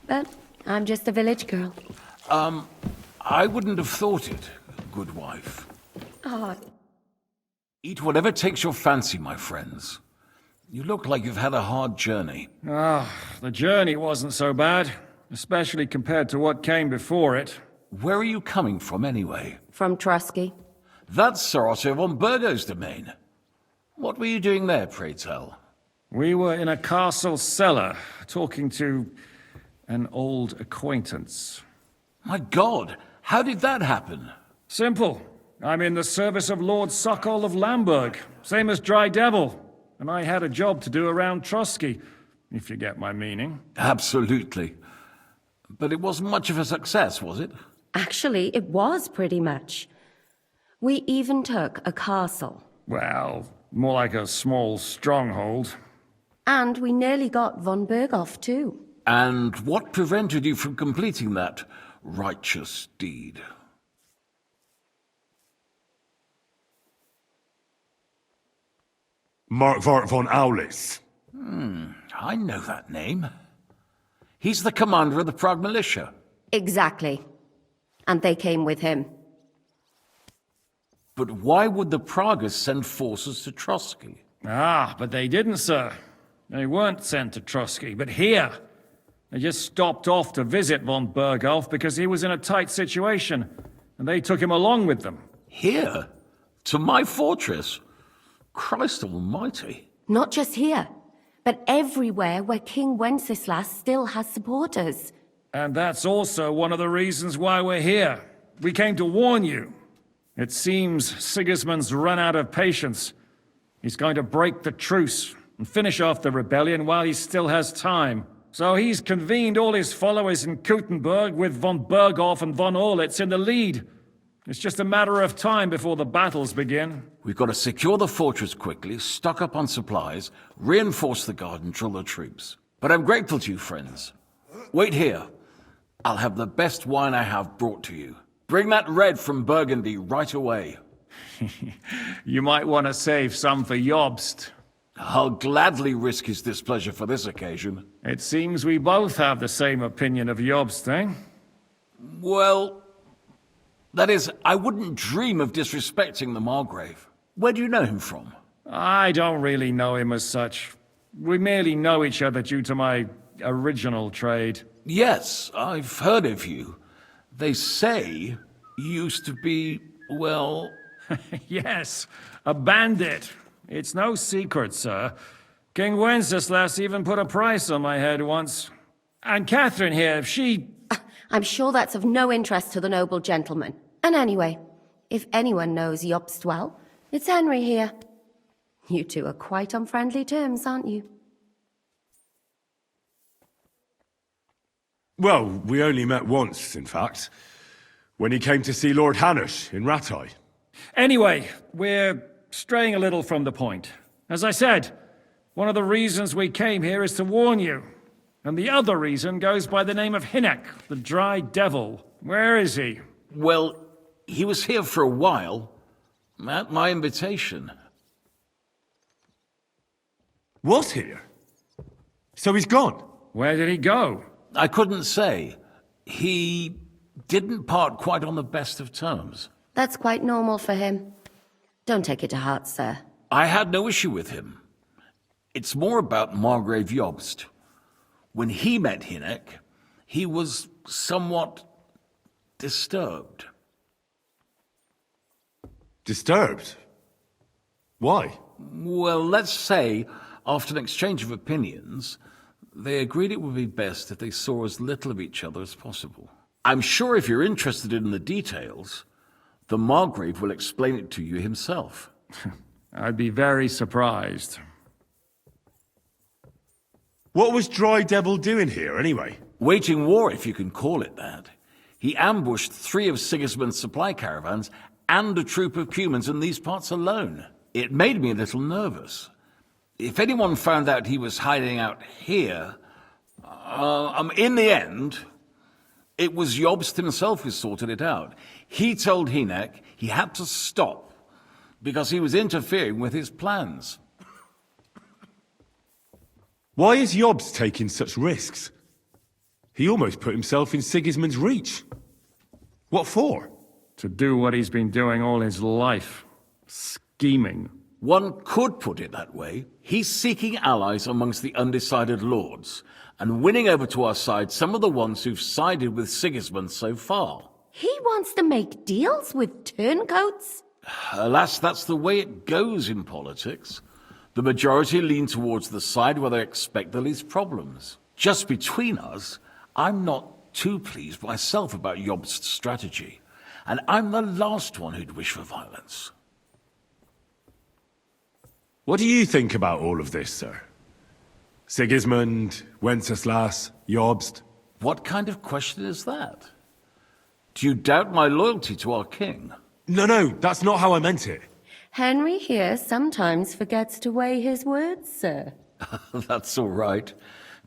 But I'm just a village girl. I wouldn't have thought it, good wife. Oh, Eat whatever takes your fancy, my friends. You look like you've had a hard journey. The journey wasn't so bad, especially compared to what came before it. Where are you coming from, anyway? from Trusky. That's Sir Otto von Burgo's domain. What were you doing there, pray tell? We were in a castle cellar, talking to an old acquaintance. My God, how did that happen? Simple. I'm in the service of Lord Sokol of Lamberg, same as Dry Devil, and I had a job to do around Trusky, if you get my meaning. Absolutely. But it wasn't much of a success, was it? Actually, it was pretty much. We even took a castle. Well, more like a small stronghold. And we nearly got von Berghoff, too. And what prevented you from completing that righteous deed? Markvart von Aulis. I know that name. He's the commander of the Prague militia. Exactly. And they came with him. But why would the Praguers send forces to Trotsky? But they didn't, sir. They weren't sent to Trusky, but here. They just stopped off to visit von Berghoff because he was in a tight situation, and they took him along with them. Here? To my fortress? Christ almighty. Not just here, but everywhere where King Wenceslas still has supporters. And that's also one of the reasons why we're here. We came to warn you. It seems Sigismund's run out of patience. He's going to break the truce and finish off the rebellion while he still has time. So he's convened all his followers in Kuttenberg with von Berghoff and von Orlitz in the lead. It's just a matter of time before the battles begin. We've got to secure the fortress quickly, stock up on supplies, reinforce the guard and drill the troops. But I'm grateful to you, friends. Wait here. I'll have the best wine I have brought to you. Bring that red from Burgundy right away. You might want to save some for Jobst. I'll gladly risk his displeasure for this occasion. It seems we both have the same opinion of Jobst, eh? Well, that is, I wouldn't dream of disrespecting the Margrave. Where do you know him from? I don't really know him as such. We merely know each other due to my original trade. Yes, I've heard of you. They say you used to be, well... Yes, a bandit. It's no secret, sir. King Wenceslas even put a price on my head once. And Catherine here, she... I'm sure that's of no interest to the noble gentleman. And anyway, if anyone knows Jobst well, it's Henry here. You two are quite on friendly terms, aren't you? Well, we only met once, in fact. When he came to see Lord Hanush in Rattay. Anyway, we're straying a little from the point. As I said, one of the reasons we came here is to warn you. And the other reason goes by the name of Hynek, the Dry Devil. Where is he? Well, he was here for a while, at my invitation. Was here? So he's gone? Where did he go? I couldn't say. He didn't part quite on the best of terms. That's quite normal for him. Don't take it to heart, sir. I had no issue with him. It's more about Margrave Jobst. When he met Hynek, he was somewhat disturbed. Disturbed? Why? Well, let's say, after an exchange of opinions, they agreed it would be best if they saw as little of each other as possible. I'm sure if you're interested in the details, the Margrave will explain it to you himself. I'd be very surprised. What was Dry Devil doing here, anyway? Waging war, if you can call it that. He ambushed 3 of Sigismund's supply caravans and a troop of Cumans in these parts alone. It made me a little nervous. If anyone found out he was hiding out here... in the end, it was Jobst himself who sorted it out. He told Hynek he had to stop because he was interfering with his plans. Why is Jobst taking such risks? He almost put himself in Sigismund's reach. What for? To do what he's been doing all his life. Scheming. One could put it that way. He's seeking allies amongst the undecided lords, and winning over to our side some of the ones who've sided with Sigismund so far. He wants to make deals with turncoats? Alas, that's the way it goes in politics. The majority lean towards the side where they expect the least problems. Just between us, I'm not too pleased myself about Jobst's strategy, and I'm the last one who'd wish for violence. What do you think about all of this, sir? Sigismund, Wenceslas, Jobst? What kind of question is that? Do you doubt my loyalty to our king? No, that's not how I meant it. Henry here sometimes forgets to weigh his words, sir. That's all right.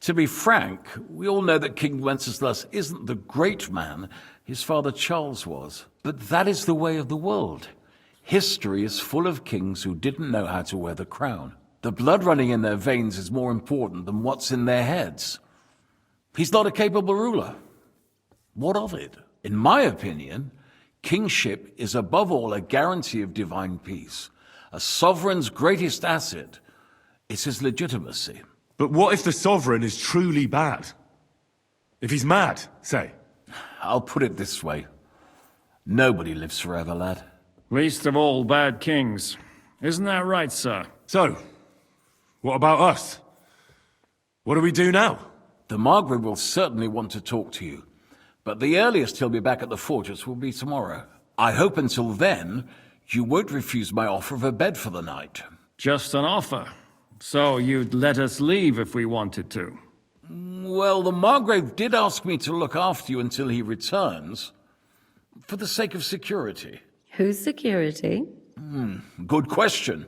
To be frank, we all know that King Wenceslas isn't the great man his father Charles was. But that is the way of the world. History is full of kings who didn't know how to wear the crown. The blood running in their veins is more important than what's in their heads. He's not a capable ruler. What of it? In my opinion, kingship is above all a guarantee of divine peace. A sovereign's greatest asset is his legitimacy. But what if the sovereign is truly bad? If he's mad, say? I'll put it this way. Nobody lives forever, lad. Least of all bad kings. Isn't that right, sir? So, what about us? What do we do now? The Margrave will certainly want to talk to you, but the earliest he'll be back at the fortress will be tomorrow. I hope until then, you won't refuse my offer of a bed for the night. Just an offer. So you'd let us leave if we wanted to? Well, the Margrave did ask me to look after you until he returns. For the sake of security. Whose security? Good question.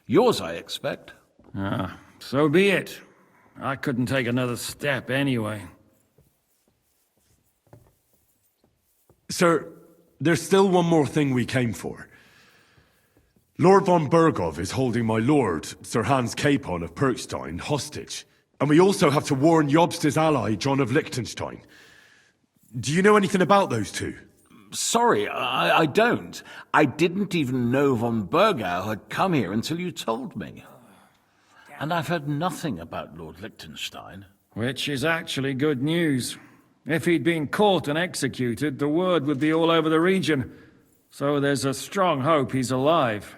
Yours, I expect. Ah, so be it. I couldn't take another step anyway. Sir, there's still one more thing we came for. Lord von Bergov is holding my lord, Sir Hans Capon of Perkstein, hostage. And we also have to warn Jobst's ally, John of Liechtenstein. Do you know anything about those two? Sorry, I don't. I didn't even know von Bergau had come here until you told me. And I've heard nothing about Lord Liechtenstein. Which is actually good news. If he'd been caught and executed, the word would be all over the region. So there's a strong hope he's alive.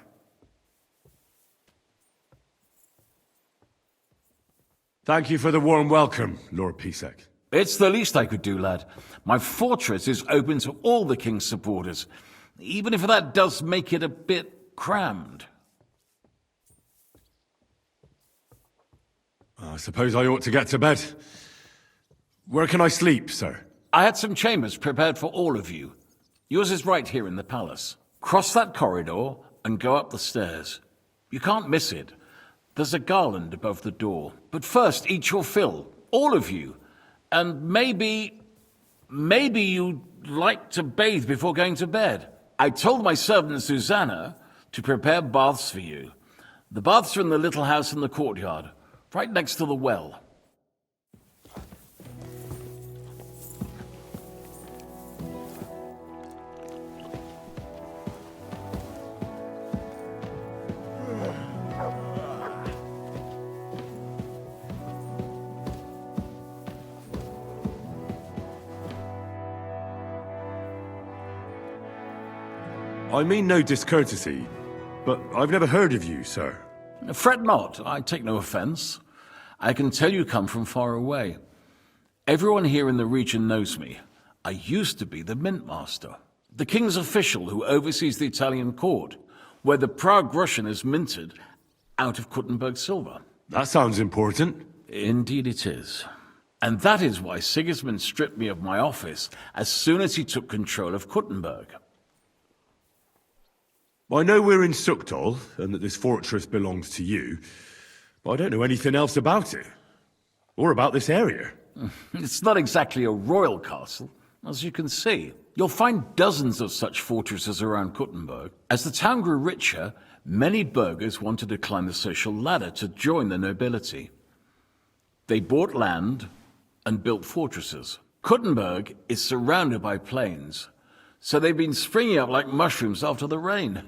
Thank you for the warm welcome, Lord Pisek. It's the least I could do, lad. My fortress is open to all the king's supporters, even if that does make it a bit crammed. I suppose I ought to get to bed. Where can I sleep, sir? I had some chambers prepared for all of you. Yours is right here in the palace. Cross that corridor and go up the stairs. You can't miss it. There's a garland above the door. But first, eat your fill. All of you. And maybe you'd like to bathe before going to bed. I told my servant Susanna to prepare baths for you. The baths are in the little house in the courtyard, right next to the well. I mean no discourtesy, but I've never heard of you, sir. Fret not, I take no offense. I can tell you come from far away. Everyone here in the region knows me. I used to be the mint master, the king's official who oversees the Italian court, where the Prague Russian is minted out of Kuttenberg silver. That sounds important. Indeed it is. And that is why Sigismund stripped me of my office as soon as he took control of Kuttenberg. I know we're in Sukdal, and that this fortress belongs to you, but I don't know anything else about it. Or about this area. It's not exactly a royal castle, as you can see. You'll find dozens of such fortresses around Kuttenberg. As the town grew richer, many burghers wanted to climb the social ladder to join the nobility. They bought land and built fortresses. Kuttenberg is surrounded by plains, so they've been springing up like mushrooms after the rain.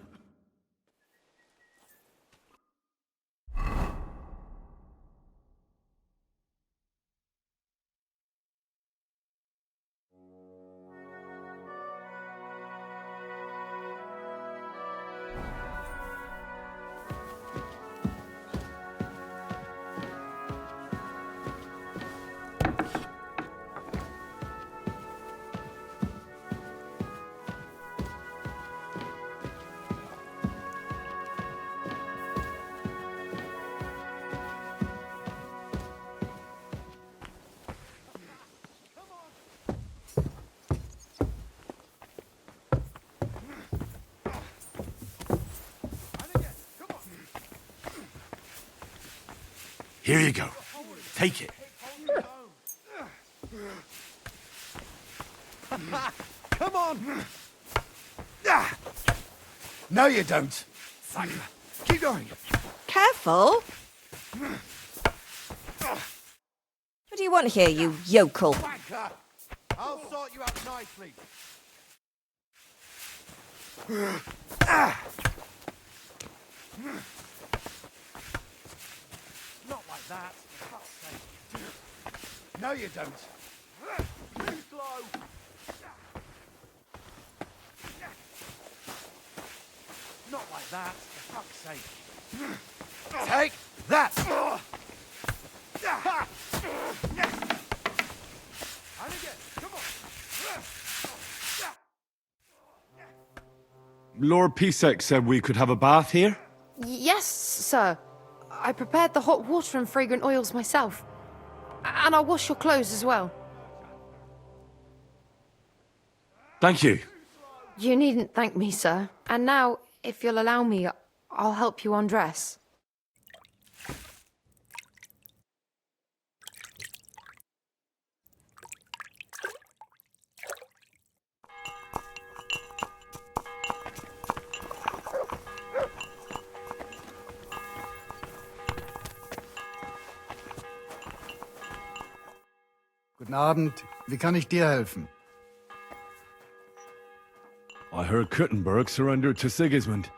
Here you go. Take it. Come on! No, you don't. Keep going. Careful. What do you want here, you yokel? Wanker! I'll sort you out nicely. Not like that, for fuck's sake. No, you don't. Too slow. Not like that, for fuck's sake. Take that! And again, come on. Lord Pisek said we could have a bath here? Yes, sir. I prepared the hot water and fragrant oils myself. And I'll wash your clothes as well. Thank you. You needn't thank me, sir. And now, if you'll allow me, I'll help you undress. Guten Abend. Wie kann ich dir helfen? I heard Kuttenberg surrendered to Sigismund,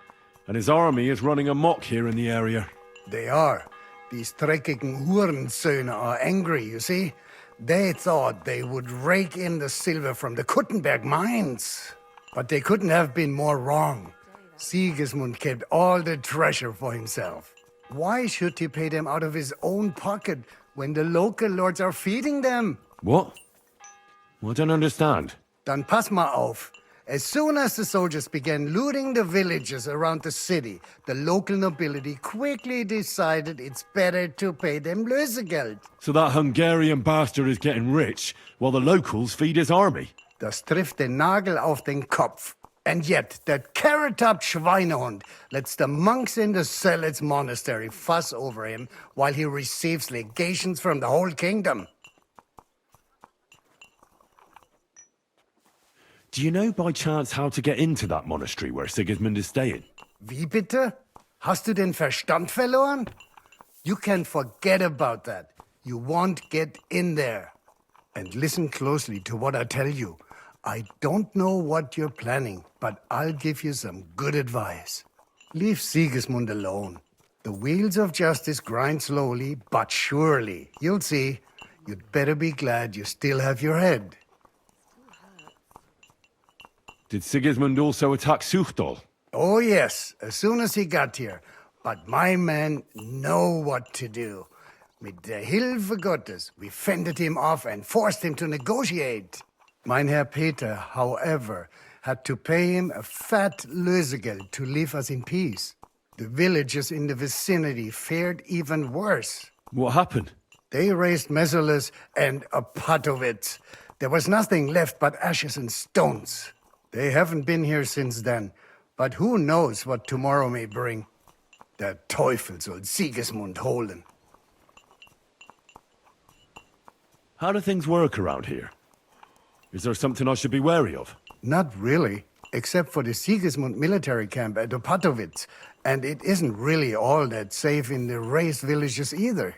and his army is running amok here in the area. They are. These dreckigen Hurensöhne are angry, you see? They thought they would rake in the silver from the Kuttenberg mines. But they couldn't have been more wrong. Sigismund kept all the treasure for himself. Why should he pay them out of his own pocket when the local lords are feeding them? What? I don't understand. Dann pass mal auf. As soon as the soldiers began looting the villages around the city, the local nobility quickly decided it's better to pay them Lösegeld. So that Hungarian bastard is getting rich, while the locals feed his army? Das trifft den Nagel auf den Kopf. And yet, that carrot-top Schweinehund lets the monks in the Zealots monastery fuss over him while he receives legations from the whole kingdom. Do you know by chance how to get into that monastery where Sigismund is staying? Wie bitte? Hast du den Verstand verloren? You can forget about that. You won't get in there. And listen closely to what I tell you. I don't know what you're planning, but I'll give you some good advice. Leave Sigismund alone. The wheels of justice grind slowly, but surely. You'll see. You'd better be glad you still have your head. Did Sigismund also attack Suchdol? Oh, yes, as soon as he got here. But my men know what to do. Mit der Hilfe Gottes, we fended him off and forced him to negotiate. Mein Herr Peter, however, had to pay him a fat Lösegeld to leave us in peace. The villagers in the vicinity fared even worse. What happened? They raised Mesolis and Opatowitz. There was nothing left but ashes and stones. They haven't been here since then, but who knows what tomorrow may bring. Der Teufel soll Sigismund holen. How do things work around here? Is there something I should be wary of? Not really, except for the Sigismund military camp at Opatowitz. And it isn't really all that safe in the raised villages either.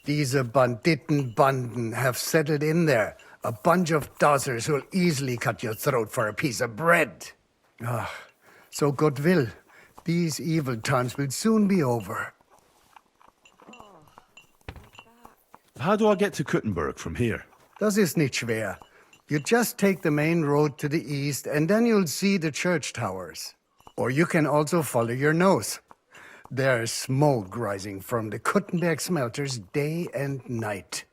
These Banditenbanden have settled in there. A bunch of dossers who'll easily cut your throat for a piece of bread. Ah, so God will. These evil times will soon be over. How do I get to Kuttenberg from here? Das ist nicht schwer. You just take the main road to the east and then you'll see the church towers. Or you can also follow your nose. There's smoke rising from the Kuttenberg smelters day and night.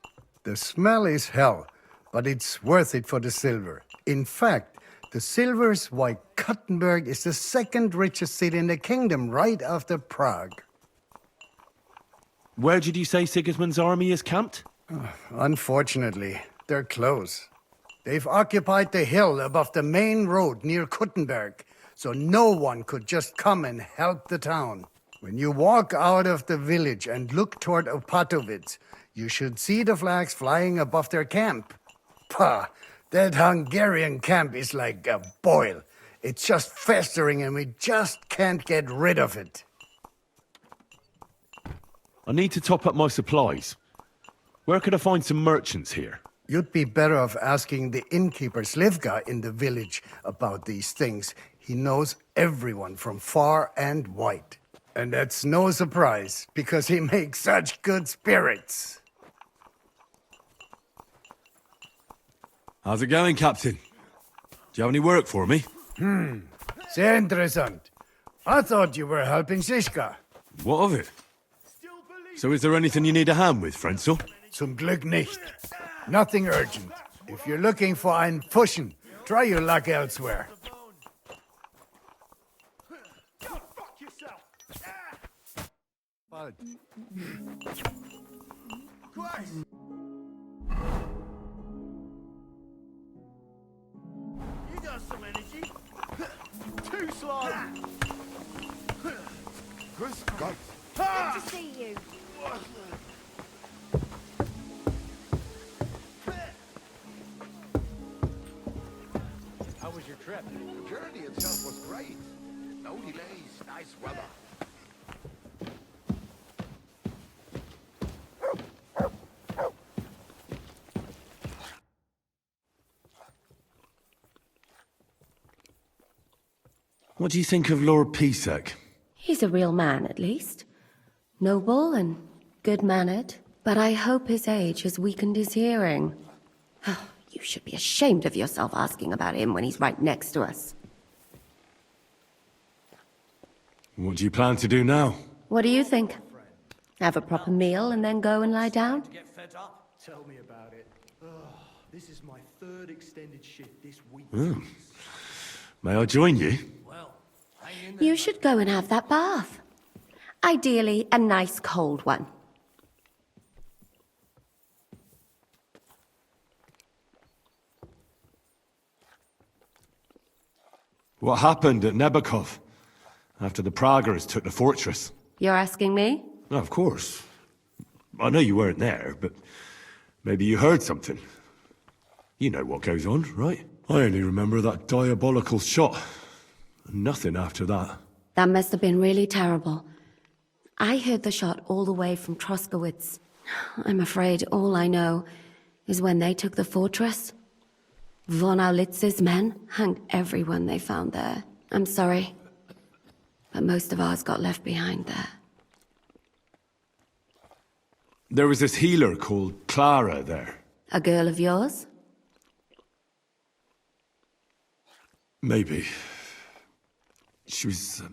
The smell is hell, but it's worth it for the silver. In fact, the silver's why Kuttenberg is the second richest city in the kingdom, right after Prague. Where did you say Sigismund's army is camped? Unfortunately, they're close. They've occupied the hill above the main road near Kuttenberg, so no one could just come and help the town. When you walk out of the village and look toward Opatowitz, you should see the flags flying above their camp. Pah, that Hungarian camp is like a boil. It's just festering and we just can't get rid of it. I need to top up my supplies. Where could I find some merchants here? You'd be better off asking the innkeeper Slivka in the village about these things. He knows everyone from far and wide. And that's no surprise, because he makes such good spirits. How's it going, Captain? Do you have any work for me? Sehr interessant. I thought you were helping Shishka. What of it? So is there anything you need a hand with, Frenzel? Zum Glück nicht. Nothing urgent. If you're looking for einen Pfuschen, try your luck elsewhere. Go fuck yourself! Bald. Christ! You got some energy. Good to see you. How was your trip? The journey itself was great. No delays, nice weather. What do you think of Lord Pisek? He's a real man, at least. Noble and good-mannered, but I hope his age has weakened his hearing. You should be ashamed of yourself asking about him when he's right next to us. What do you plan to do now? What do you think? Have a proper meal and then go and lie down? Get fed up? Tell me about it. This is my third extended shift this week. May I join you? You should go and have that bath. Ideally, a nice cold one. What happened at Nebakov after the Praguers took the fortress? You're asking me? No, of course. I know you weren't there, but maybe you heard something. You know what goes on, right? I only remember that diabolical shot. Nothing after that. That must have been really terrible. I heard the shot all the way from Troskowitz. I'm afraid all I know is when they took the fortress, von Aulitz's men hanged everyone they found there. I'm sorry, but most of ours got left behind there. There was this healer called Clara there. A girl of yours? Maybe. She was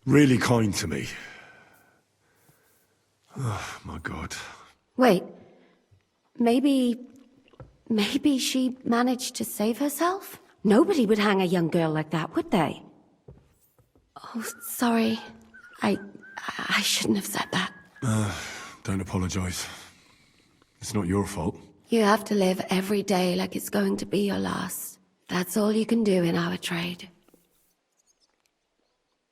really kind to me. Oh, my God. Wait. Maybe she managed to save herself? Nobody would hang a young girl like that, would they? Oh, sorry. I shouldn't have said that. Don't apologize. It's not your fault. You have to live every day like it's going to be your last. That's all you can do in our trade.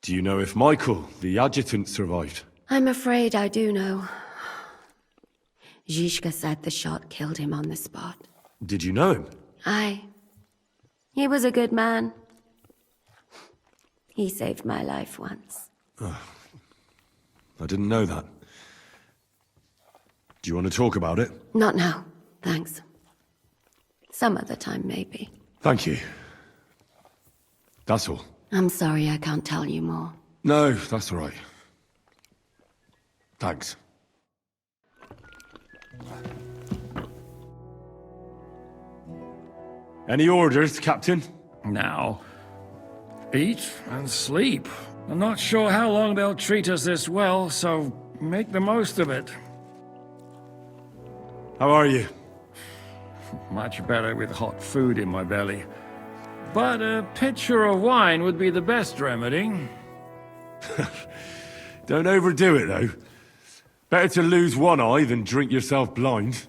Do you know if Michael, the adjutant, survived? I'm afraid I do know. Zhishka said the shot killed him on the spot. Did you know him? Aye. He was a good man. He saved my life once. I didn't know that. Do you want to talk about it? Not now, thanks. Some other time, maybe. Thank you. That's all. I'm sorry I can't tell you more. No, that's all right. Thanks. Any orders, Captain? Now, eat and sleep. I'm not sure how long they'll treat us this well, so make the most of it. How are you? Much better with hot food in my belly. But a pitcher of wine would be the best remedy. Don't overdo it, though. Better to lose one eye than drink yourself blind.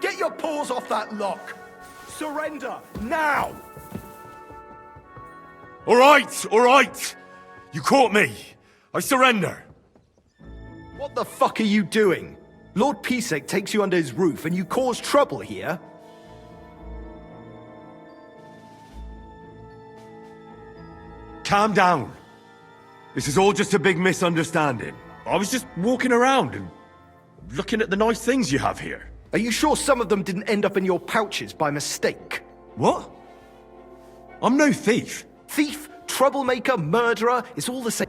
Get your paws off that lock! Surrender, now! All right, all right! You caught me. I surrender. What the fuck are you doing? Lord Pisek takes you under his roof and you cause trouble here? Calm down. This is all just a big misunderstanding. I was just walking around and looking at the nice things you have here. Are you sure some of them didn't end up in your pouches by mistake? What? I'm no thief. Thief, troublemaker, murderer, it's all the same.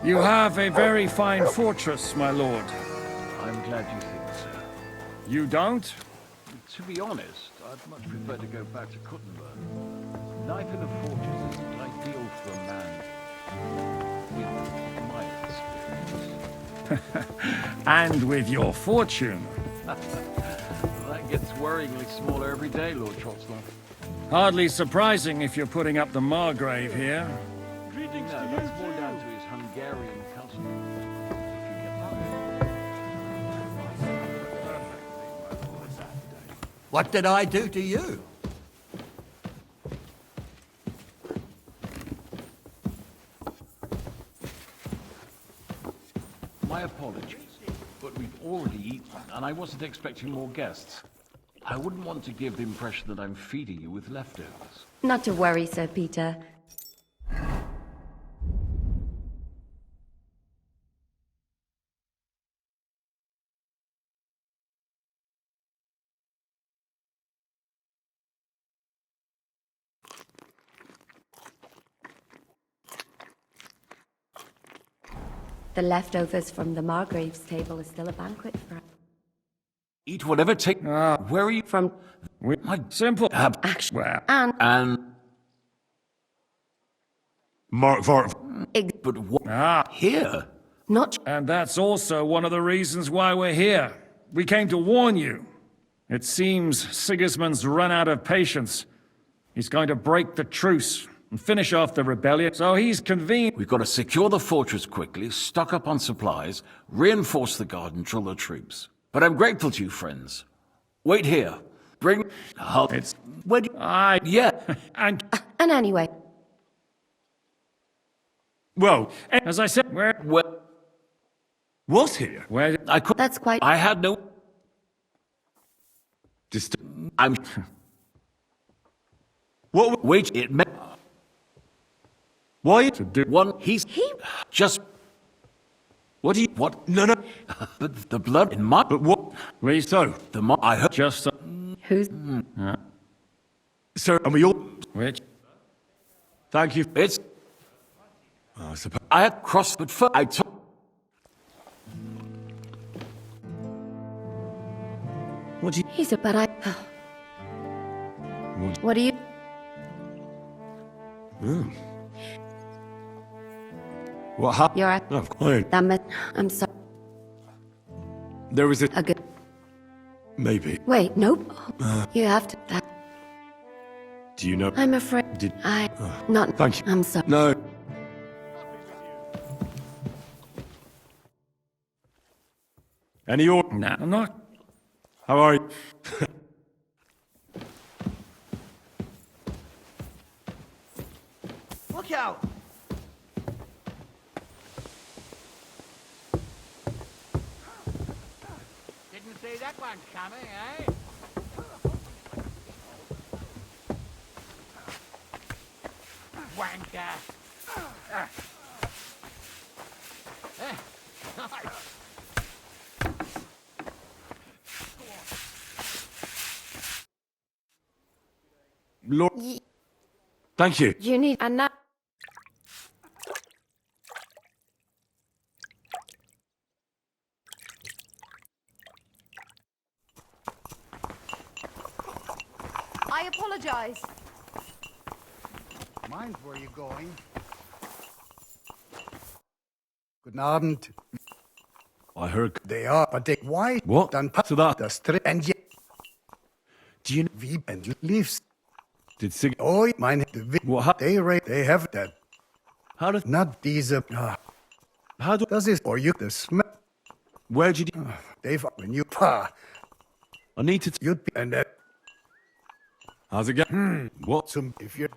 You have a very fine fortress, my lord. I'm glad you think so. You don't? To be honest, I'd much prefer to go back to Kuttenberg. Life in a fortress isn't ideal for a man with my experience. And with your fortune. That gets worryingly smaller every day, Lord Trotsnov. Hardly surprising if you're putting up the Margrave here. Greetings to you. That's more down to his Hungarian cousin. What did I do to you? My apologies, but we've already eaten, and I wasn't expecting more guests. I wouldn't want to give the impression that I'm feeding you with leftovers. Not to worry, Sir Peter. The leftovers from the Margrave's table is still a banquet for... Eat whatever take... where are you from? My simple... Action. And... Mark Vart... But what... Here? Not... And that's also one of the reasons why we're here. We came to warn you. It seems Sigismund's run out of patience. He's going to break the truce and finish off the rebellion, so he's convened... We've got to secure the fortress quickly, stock up on supplies, reinforce the guard and drill the troops. But I'm grateful to you, friends. Wait here. Bring... It's... Where do... Yeah. And anyway... Well, as I said, where... Was here? Where... I could... That's quite... I had no... Just... I'm... What... Wait, it may... Why? To do one, he's... Just... What do you... What? No. But the blood in my... But what? Please so. The I heard... Just... Who's... Sir, and we all... Which? Thank you. It's... I suppose... I had crossed, but first I took... What do you... He's a... But I... What do you... What happened? You're a... Damn it. I'm sorry. There was a good... Maybe. Wait, nope. You have to... That... Do you know... I'm afraid... Did... Not... Thank you. I'm sorry. No. Any or... No, I'm not. How are you? Look out! Didn't see that one coming, eh? Wanker! Nice! Lord... Thank you. You need a nap. I apologize. Mind where you're going. Guten Abend. I heard. They are, but they why? What? Done So that- the strip and yet Do you we and leaves. did Sig? Oh, mine. The What? they have that. How did? Not these. How do? Does this or you the smell? Where'd you? They've when you pa. I need to. You'd be and that. How's it going? What? Some if you.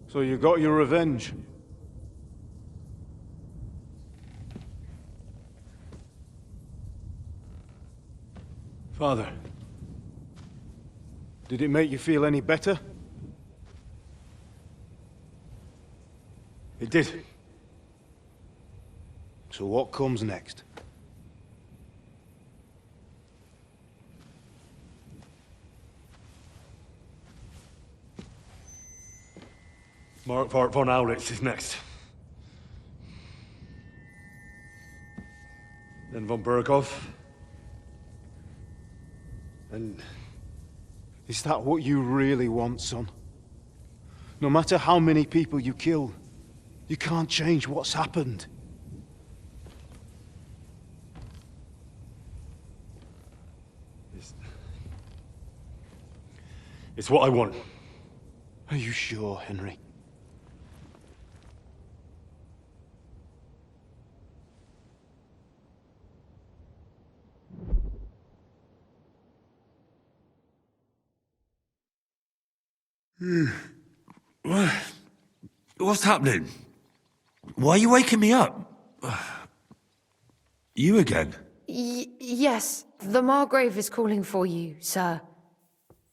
So you got your revenge? Father, did it make you feel any better? It did. So what comes next? Mark von Aulitz is next. Then von Berghoff. And is that what you really want, son? No matter how many people you kill, you can't change what's happened. It's what I want. Are you sure, Henry? What's happening? Why are you waking me up? You again? Yes, the Margrave is calling for you, sir.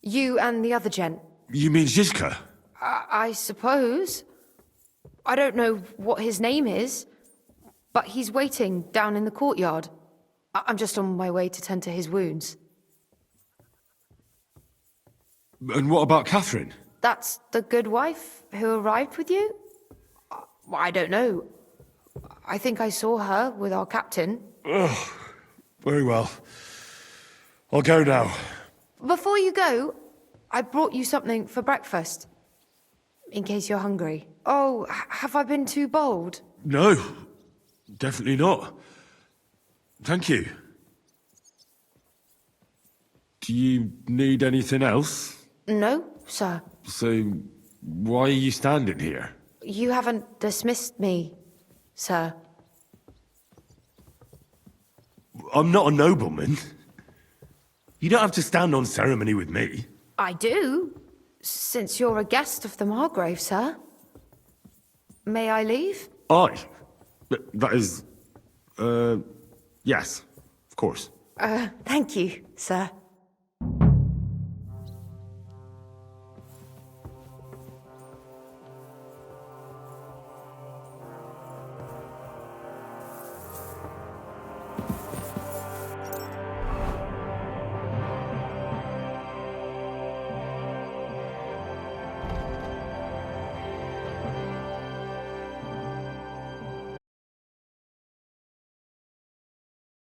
You and the other gent. You mean Zizka? I suppose. I don't know what his name is, but he's waiting down in the courtyard. I'm just on my way to tend to his wounds. And what about Catherine? That's the good wife who arrived with you? I don't know. I think I saw her with our captain. Ugh. Very well. I'll go now. Before you go, I brought you something for breakfast. In case you're hungry. Oh, have I been too bold? No, definitely not. Thank you. Do you need anything else? No, sir. So, why are you standing here? You haven't dismissed me, sir. I'm not a nobleman. You don't have to stand on ceremony with me. I do, since you're a guest of the Margrave, sir. May I leave? That is... yes, of course. Thank you, sir.